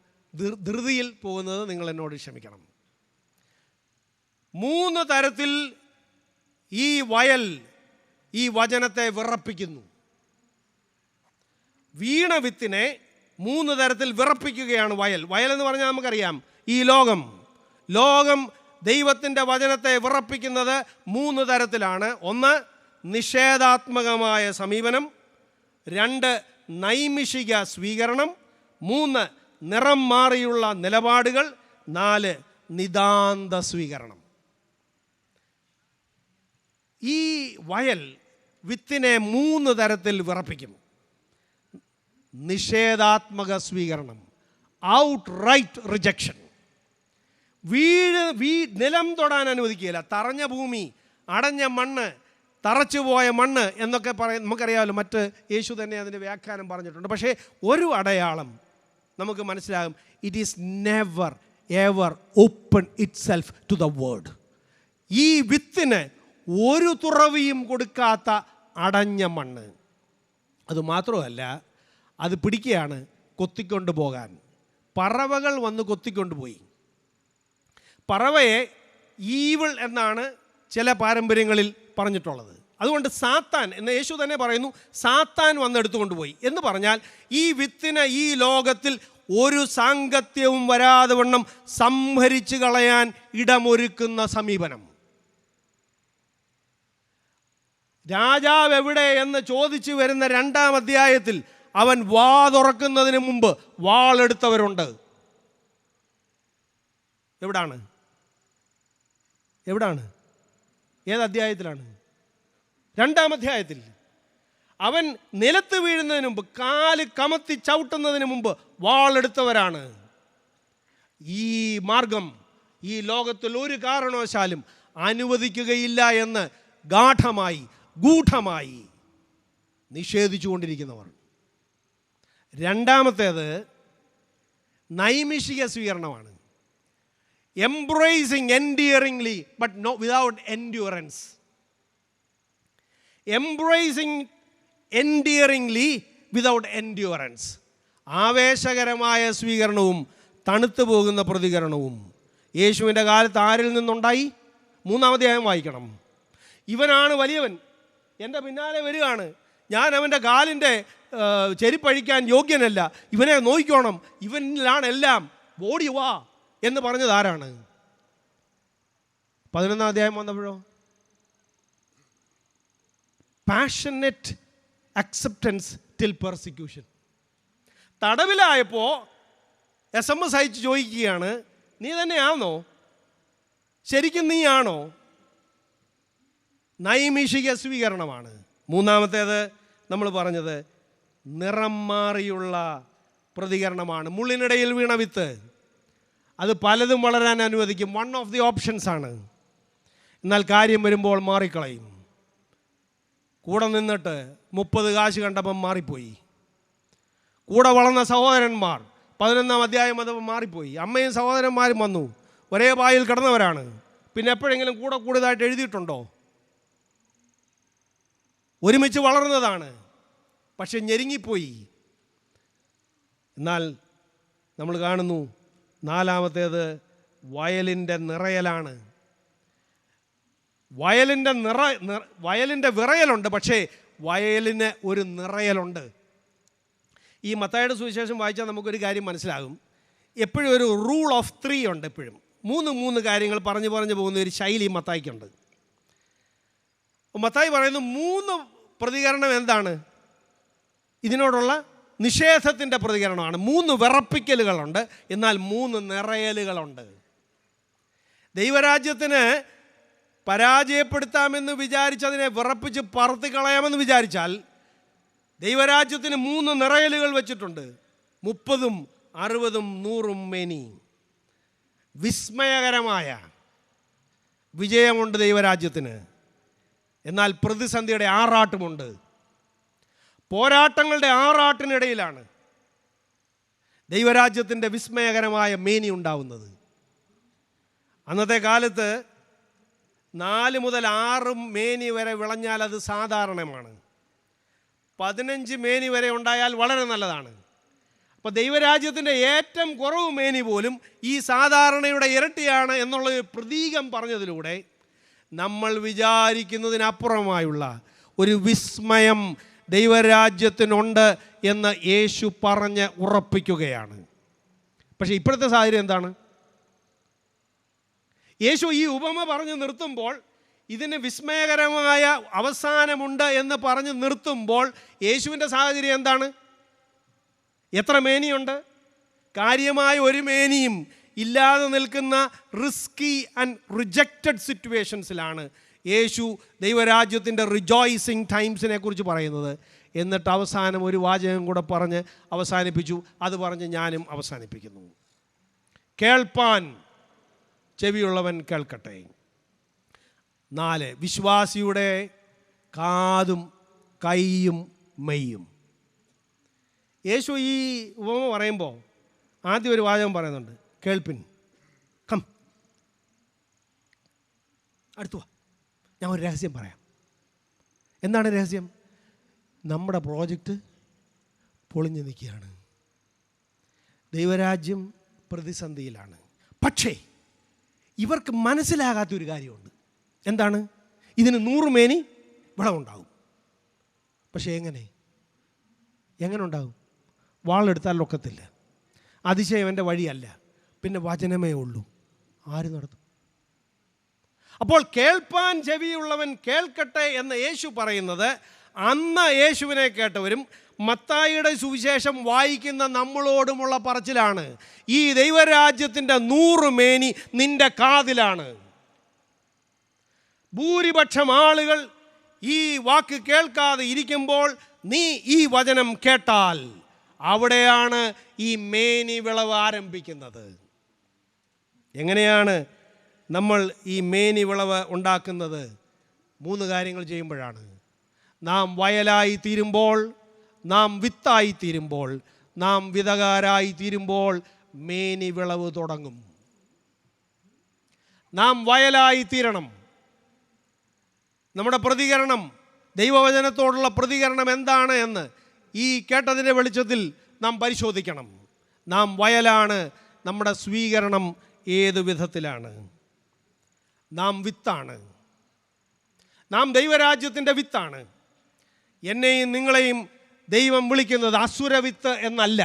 ധൃതിയിൽ പോകുന്നത് നിങ്ങൾ എന്നോട് ക്ഷമിക്കണം. 3 തരത്തിൽ ഈ വയൽ ഈ വചനത്തെ വിറപ്പിക്കുന്നു. വീണ വിത്തിനെ 3 തരത്തിൽ വിറപ്പിക്കുകയാണ് വയൽ. വയൽ എന്ന് പറഞ്ഞാൽ നമുക്കറിയാം, ഈ ലോകം ദൈവത്തിൻ്റെ വചനത്തെ വിറപ്പിക്കുന്നത് 3 തരത്തിലാണ്. 1, നിഷേധാത്മകമായ സമീപനം. 2, നൈമിഷിക സ്വീകരണം. 3, നിറം മാറിയുള്ള നിലപാടുകൾ. 4, നിതാന്ത സ്വീകരണം. ഈ വയൽ വിത്തിനെ 3 തരത്തിൽ വിറപ്പിക്കും. നിഷേധാത്മക സ്വീകരണം, ഔട്ട് റൈറ്റ് റിജക്ഷൻ. നിലം തൊടാൻ അനുവദിക്കുകയില്ല. തറഞ്ഞ ഭൂമി, അടഞ്ഞ മണ്ണ്, തറച്ചുപോയ മണ്ണ് എന്നൊക്കെ നമുക്കറിയാമല്ലോ. മറ്റ് യേശു തന്നെ അതിൻ്റെ വ്യാഖ്യാനം പറഞ്ഞിട്ടുണ്ട്. പക്ഷേ ഒരു അടയാളം നമുക്ക് മനസ്സിലാകും, it is never ever open itself to the word. ഈ വിത്തിന് ഒരു തുറവിയും കൊടുക്കാത്ത അടഞ്ഞ മണ്ണ്. അതുമാത്രമല്ല, അത് പിടിക്കുകയാണ് കൊത്തിക്കൊണ്ട് പോകാൻ. പറവകൾ വന്ന് കൊത്തിക്കൊണ്ടുപോയി. പറവയെ ഈവിൾ എന്നാണ് ചില പാരമ്പര്യങ്ങളിൽ പറഞ്ഞിട്ടുള്ളത്. അതുകൊണ്ട് സാത്താൻ എന്ന് യേശു തന്നെ പറയുന്നു, സാത്താൻ വന്നെടുത്തുകൊണ്ടുപോയി എന്ന് പറഞ്ഞാൽ ഈ വിത്തിന് ഈ ലോകത്തിൽ ഒരു സാങ്കത്യവും വരാതെ വണ്ണം സംഹരിച്ചു കളയാൻ ഇടമൊരുക്കുന്ന സമീപനം. രാജാവ് എവിടെ എന്ന് ചോദിച്ചു വരുന്ന 2-ാം അധ്യായത്തിൽ അവൻ വാ തുറക്കുന്നതിന് മുമ്പ് വാളെടുത്തവരുണ്ട്. എവിടാണ്? ഏത് അധ്യായത്തിലാണ്? 2-ാം അധ്യായത്തിൽ. അവൻ നിലത്ത് വീഴുന്നതിന് മുമ്പ്, കാല് കമത്തി ചവിട്ടുന്നതിന് മുമ്പ് വാളെടുത്തവരാണ്. ഈ മാർഗം ഈ ലോകത്തിൽ ഒരു കാരണവശാലും അനുവദിക്കുകയില്ല എന്ന് ഗൂഢമായി നിഷേധിച്ചുകൊണ്ടിരിക്കുന്നവർ. 2-ാമത്തേത് നൈമിഷിക സ്വീകരണമാണ്. Embracing endearingly but no without endurance. Embracing endearingly without endurance. ആവേശകരമായ സ്വീകരണവും തണുത്തു പോകുന്ന പ്രതികരണവും യേശുവിൻ്റെ കാലത്ത് ആരിൽ നിന്നുണ്ടായി? 3-ാം അധ്യായം വായിക്കണം. ഇവനാണ് വലിയവൻ, എൻ്റെ പിന്നാലെ വരികയാണ്, ഞാൻ അവൻ്റെ കാലിൻ്റെ ചെരിപ്പഴിക്കാൻ യോഗ്യനല്ല, ഇവനെ നോക്കിക്കോണം, ഇവനിലാണ് എല്ലാം, ഓടി വാ എന്ന് പറഞ്ഞത് ആരാണ്? 11-ാം അധ്യായം വന്നപ്പോഴോ പാഷനറ്റ് അക്സെപ്റ്റൻസ് ടിൽ പെർസിക്യൂഷൻ. തടവിലായപ്പോൾ SMS അയച്ച് ചോദിക്കുകയാണ്, നീ തന്നെയാണോ? ശരിക്കും നീയാണോ? നൈമിഷിക സ്വീകരണമാണ്. 3-ാമത്തേത് നമ്മൾ പറഞ്ഞത് നിറം മാറിയുള്ള പ്രതികരണമാണ്. മുള്ളിനിടയിൽ വീണ വിത്ത്, അത് പലതും വളരാൻ അനുവദിക്കും, വൺ ഓഫ് ദി ഓപ്ഷൻസ് ആണ്. എന്നാൽ കാര്യം വരുമ്പോൾ മാറിക്കളയും. കൂടെ നിന്നിട്ട് 30 കാശ് കണ്ടപ്പം മാറിപ്പോയി. കൂടെ വളർന്ന സഹോദരന്മാർ 11-ാം അധ്യായം വന്നപ്പോൾ മാറിപ്പോയി. അമ്മയും സഹോദരന്മാരും വന്നു, ഒരേ പായിൽ കിടന്നവരാണ്. പിന്നെ എപ്പോഴെങ്കിലും കൂടെ കൂടുതലായിട്ട് എഴുതിയിട്ടുണ്ടോ? ഒരുമിച്ച് വളർന്നതാണ്, പക്ഷെ ഞെരുങ്ങിപ്പോയി. എന്നാൽ നമ്മൾ കാണുന്നു 4-ാമത്തേത് വയലിൻ്റെ നിറയലാണ്. വയലിൻ്റെ വിറയലുണ്ട്, പക്ഷേ വയലിന് ഒരു നിറയലുണ്ട്. ഈ മത്തായിയുടെ സുവിശേഷം വായിച്ചാൽ നമുക്കൊരു കാര്യം മനസ്സിലാകും. എപ്പോഴും ഒരു റൂൾ ഓഫ് 3 ഉണ്ട്. എപ്പോഴും 3 കാര്യങ്ങൾ പറഞ്ഞു പോകുന്ന ഒരു ശൈലി മത്തായിക്കുണ്ട്. മത്തായി പറയുന്നു 3 പ്രതികരണം എന്താണ്? ഇതിനോടുള്ള നിഷേധത്തിൻ്റെ പ്രതികരണമാണ്. 3 വിറപ്പിക്കലുകളുണ്ട്, എന്നാൽ 3 നിറയലുകളുണ്ട്. ദൈവരാജ്യത്തിന് പരാജയപ്പെടുത്താമെന്ന് വിചാരിച്ചതിനെ വിറപ്പിച്ച് പറത്തിക്കളയാമെന്ന് വിചാരിച്ചാൽ ദൈവരാജ്യത്തിന് 3 നിറയലുകൾ വെച്ചിട്ടുണ്ട്. 30, 60, 100 മേനി. വിസ്മയകരമായ വിജയമുണ്ട് ദൈവരാജ്യത്തിന്. എന്നാൽ പ്രതിസന്ധിയുടെ ആറാട്ടുമുണ്ട്. പോരാട്ടങ്ങളുടെ ആറാട്ടിനിടയിലാണ് ദൈവരാജ്യത്തിൻ്റെ വിസ്മയകരമായ മേനി ഉണ്ടാവുന്നത്. അന്നത്തെ കാലത്ത് 4 മുതൽ 6 മേനി വരെ വിളഞ്ഞാൽ അത് സാധാരണമാണ്. 15 മേനി വരെ ഉണ്ടായാൽ വളരെ നല്ലതാണ്. അപ്പോൾ ദൈവരാജ്യത്തിൻ്റെ ഏറ്റവും കുറവ് മേനി പോലും ഈ സാധാരണയുടെ ഇരട്ടിയാണ് എന്നുള്ള പ്രതീകം പറഞ്ഞതിലൂടെ നമ്മൾ വിചാരിക്കുന്നതിനപ്പുറമായുള്ള ഒരു വിസ്മയം ദൈവരാജ്യത്തിനുണ്ട് എന്ന് യേശു പറഞ്ഞ് ഉറപ്പിക്കുകയാണ്. പക്ഷേ ഇപ്പോഴത്തെ സാഹചര്യം എന്താണ്? യേശു ഈ ഉപമ പറഞ്ഞ് നിർത്തുമ്പോൾ, ഇതിന് വിസ്മയകരമായ അവസാനമുണ്ട് എന്ന് പറഞ്ഞ് നിർത്തുമ്പോൾ യേശുവിൻ്റെ സാഹചര്യം എന്താണ്? എത്ര മേനിയുണ്ട്? കാര്യമായ ഒരു മേനിയും ഇല്ലാതെ നിൽക്കുന്ന റിസ്കി ആൻഡ് റിജക്റ്റഡ് സിറ്റുവേഷൻസിലാണ് യേശു ദൈവരാജ്യത്തിൻ്റെ റിജോയ്സിങ് ടൈംസിനെ കുറിച്ച് പറയുന്നത്. എന്നിട്ട് അവസാനം ഒരു വാചകം കൂടെ പറഞ്ഞ് അവസാനിപ്പിച്ചു. അത് പറഞ്ഞ് ഞാനും അവസാനിപ്പിക്കുന്നു. കേൾപ്പാൻ ചെവിയുള്ളവൻ കേൾക്കട്ടെ. 4, വിശ്വാസിയുടെ കാതും കൈയും മെയ്യും. യേശു ഈ ഉപമ പറയുമ്പോൾ ആദ്യം ഒരു വാചകം പറയുന്നുണ്ട്, കേൾപ്പിൻ. കം, അടുത്തു വാ, ഞാൻ ഒരു രഹസ്യം പറയാം. എന്താണ് രഹസ്യം? നമ്മുടെ പ്രോജക്റ്റ് പൊളിഞ്ഞു നിൽക്കുകയാണ്. ദൈവരാജ്യം പ്രതിസന്ധിയിലാണ്. പക്ഷേ ഇവർക്ക് മനസ്സിലാകാത്തൊരു കാര്യമുണ്ട്. എന്താണ്? ഇതിന് 100 മേനി വിളവുണ്ടാകും. പക്ഷേ എങ്ങനെ ഉണ്ടാകും? വാളെടുത്താൽ ഒക്കത്തില്ല. അതിശയം എൻ്റെ വഴിയല്ല, പിന്നെ വചനമേ ഉള്ളൂ. ആര് നടത്തും? അപ്പോൾ കേൾപ്പാൻ ചെവിയുള്ളവൻ കേൾക്കട്ടെ എന്ന് യേശു പറയുന്നത് അന്ന് യേശുവിനെ കേട്ടവരും മത്തായിയുടെ സുവിശേഷം വായിക്കുന്ന നമ്മളോടുമുള്ള പറച്ചിലാണ്. ഈ ദൈവരാജ്യത്തിൻ്റെ 100 മേനി നിന്റെ കാതിലാണ്. ഭൂരിപക്ഷം ആളുകൾ ഈ വാക്ക് കേൾക്കാതെ ഇരിക്കുമ്പോൾ നീ ഈ വചനം കേട്ടാൽ അവിടെയാണ് ഈ മേനി വിളവ് ആരംഭിക്കുന്നത്. എങ്ങനെയാണ് നമ്മൾ ഈ മേനി വിളവ് ഉണ്ടാക്കുന്നത്? 3 കാര്യങ്ങൾ ചെയ്യുമ്പോഴാണ്. നാം വയലായി തീരുമ്പോൾ, നാം വിത്തായി തീരുമ്പോൾ, നാം വിതകാരായി തീരുമ്പോൾ മേനി വിളവ് തുടങ്ങും. നാം വയലായി തീരണം. നമ്മുടെ പ്രതികരണം, ദൈവവചനത്തോടുള്ള പ്രതികരണം എന്താണ് എന്ന് ഈ കേട്ടതിൻ്റെ വെളിച്ചത്തിൽ നാം പരിശോധിക്കണം. നാം വയലാണ്, നമ്മുടെ സ്വീകരണം ഏത് വിധത്തിലാണ്? നാം വിത്താണ്. നാം ദൈവരാജ്യത്തിൻ്റെ വിത്താണ്. എന്നെയും നിങ്ങളെയും ദൈവം വിളിക്കുന്നത് അസുരവിത്ത് എന്നല്ല,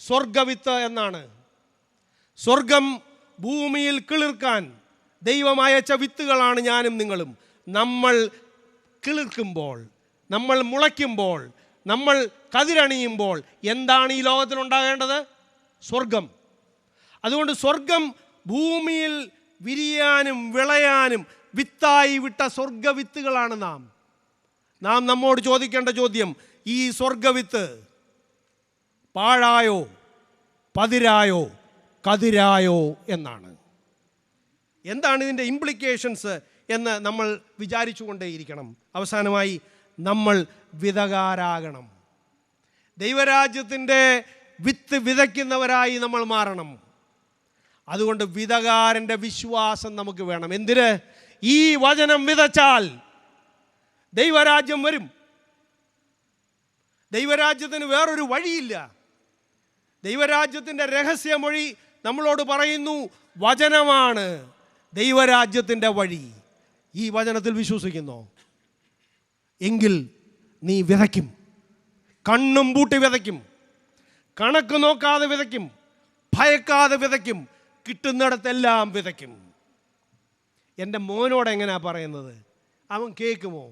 സ്വർഗവിത്ത് എന്നാണ്. സ്വർഗം ഭൂമിയിൽ കിളിർക്കാൻ ദൈവം അയച്ച വിത്തുകളാണ് ഞാനും നിങ്ങളും. നമ്മൾ കിളിർക്കുമ്പോൾ, നമ്മൾ മുളയ്ക്കുമ്പോൾ, നമ്മൾ കതിരണിയുമ്പോൾ എന്താണ് ഈ ലോകത്തിലുണ്ടാകേണ്ടത്? സ്വർഗം. അതുകൊണ്ട് സ്വർഗം ഭൂമിയിൽ വിരിയാനും വിളയാനും വിത്തായി വിട്ട സ്വർഗവിത്തുകളാണ് നാം. നമ്മോട് ചോദിക്കേണ്ട ചോദ്യം, ഈ സ്വർഗവിത്ത് പാഴായോ, പതിരായോ, കതിരായോ എന്നാണ്. എന്താണ് ഇതിൻ്റെ ഇംപ്ലിക്കേഷൻസ് എന്ന് നമ്മൾ വിചാരിച്ചു കൊണ്ടേയിരിക്കണം. അവസാനമായി നമ്മൾ വിതകാരാകണം. ദൈവരാജ്യത്തിൻ്റെ വിത്ത് വിതയ്ക്കുന്നവരായി നമ്മൾ മാറണം. അതുകൊണ്ട് വിതകാരൻ്റെ വിശ്വാസം നമുക്ക് വേണം. എന്തിന്? ഈ വചനം വിതച്ചാൽ ദൈവരാജ്യം വരും. ദൈവരാജ്യത്തിന് വേറൊരു വഴിയില്ല. ദൈവരാജ്യത്തിൻ്റെ രഹസ്യമൊഴി നമ്മളോട് പറയുന്നു, വചനമാണ് ദൈവരാജ്യത്തിൻ്റെ വഴി. ഈ വചനത്തിൽ വിശ്വസിക്കുന്നോ? എങ്കിൽ നീ വിതയ്ക്കും. കണ്ണും പൂട്ടി വിതയ്ക്കും, കണക്ക് നോക്കാതെ വിതയ്ക്കും, ഭയക്കാതെ വിതയ്ക്കും, കിട്ടുന്നിടത്തെല്ലാം വിതയ്ക്കും. എൻ്റെ മോനോട് എങ്ങനെയാണ് പറയുന്നത്? അവൻ കേൾക്കുമോ?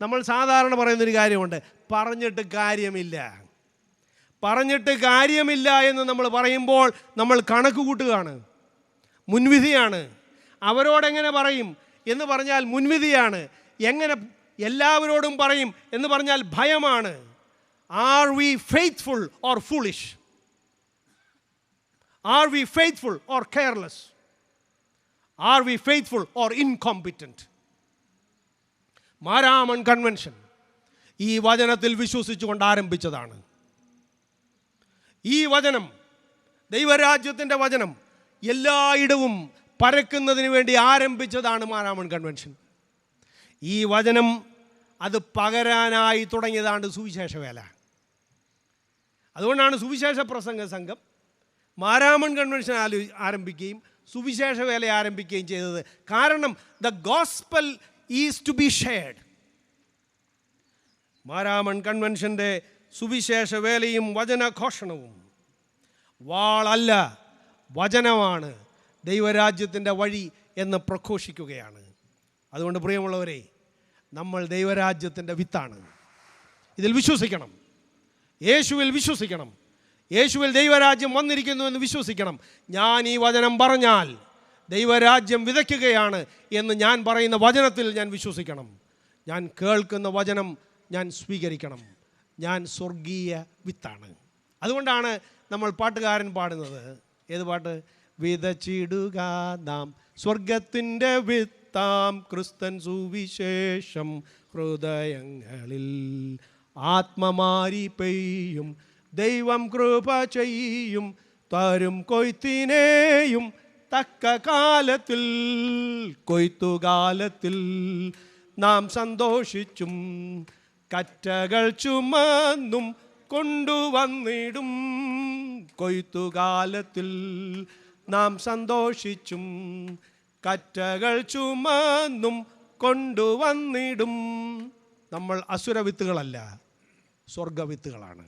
നമ്മൾ സാധാരണ പറയുന്നൊരു കാര്യമുണ്ട്, പറഞ്ഞിട്ട് കാര്യമില്ല. പറഞ്ഞിട്ട് കാര്യമില്ല എന്ന് നമ്മൾ പറയുമ്പോൾ നമ്മൾ കണക്ക് കൂട്ടുകയാണ്, മുൻവിധിയാണ്. അവരോടെങ്ങനെ പറയും എന്ന് പറഞ്ഞാൽ മുൻവിധിയാണ്. എങ്ങനെ എല്ലാവരോടും പറയും എന്ന് പറഞ്ഞാൽ ഭയമാണ്. Are we faithful or foolish? Are we faithful or careless? Are we faithful or incompetent? Maramon convention ഈ വചനത്തിൽ വിശ്വസിച്ചുകൊണ്ട് ആരംഭിച്ചതാണ്. ഈ വചനം, ദൈവരാജ്യത്തിൻ്റെ വചനം, എല്ലായിടവും പരക്കുന്നതിന് വേണ്ടി ആരംഭിച്ചതാണ് മാരാമൺ കൺവെൻഷൻ. ഈ വചനം അത് പകരാനായി തുടങ്ങിയതാണ് സുവിശേഷ വേല. അതുകൊണ്ടാണ് സുവിശേഷ പ്രസംഗ സംഘം മാരാമൺ കൺവെൻഷൻ ആരംഭിക്കുകയും സുവിശേഷ വേല ആരംഭിക്കുകയും ചെയ്തത്. കാരണം the gospel is to be shared. Maramon കൺവെൻഷൻ്റെ സുവിശേഷ വേലയും വചനഘോഷണവും വാളല്ല, വചനമാണ് ദൈവരാജ്യത്തിൻ്റെ വഴി എന്ന് പ്രഘോഷിക്കുകയാണ്. അതുകൊണ്ട് പ്രിയമുള്ളവരെ, നമ്മൾ ദൈവരാജ്യത്തിൻ്റെ വിത്താണ്. ഇതിൽ വിശ്വസിക്കണം, യേശുവിൽ വിശ്വസിക്കണം. യേശുവിൽ ദൈവരാജ്യം വന്നിരിക്കുന്നു എന്ന് വിശ്വസിക്കണം. ഞാൻ ഈ വചനം പറഞ്ഞാൽ ദൈവരാജ്യം വിതയ്ക്കുകയാണ് എന്ന് ഞാൻ പറയുന്ന വചനത്തിൽ ഞാൻ വിശ്വസിക്കണം. ഞാൻ കേൾക്കുന്ന വചനം ഞാൻ സ്വീകരിക്കണം. ഞാൻ സ്വർഗീയ വിത്താണ്. അതുകൊണ്ടാണ് നമ്മൾ പാട്ടുകാരൻ പാടുന്നത്. ഏത് പാട്ട്? വിതച്ചിടുക നാം സ്വർഗത്തിൻ്റെ വിത്താം ക്രിസ്തൻ സുവിശേഷം ഹൃദയങ്ങളിൽ ആത്മമാരി പെയ്യും ദൈവം കൃപ ചെയ്യും തരും കൊയ്ത്തിനെയും തക്ക കാലത്തിൽ കൊയ്ത്തുകാലത്തിൽ നാം സന്തോഷിച്ചും കറ്റകൾ ചുമന്നും കൊണ്ടുവന്നിടും. കൊയ്ത്തുകാലത്തിൽ നാം സന്തോഷിച്ചും കറ്റകൾ ചുമന്നും കൊണ്ടുവന്നിടും. നമ്മൾ അസുരവിത്തുകളല്ല, സ്വർഗവിത്തുകളാണ്.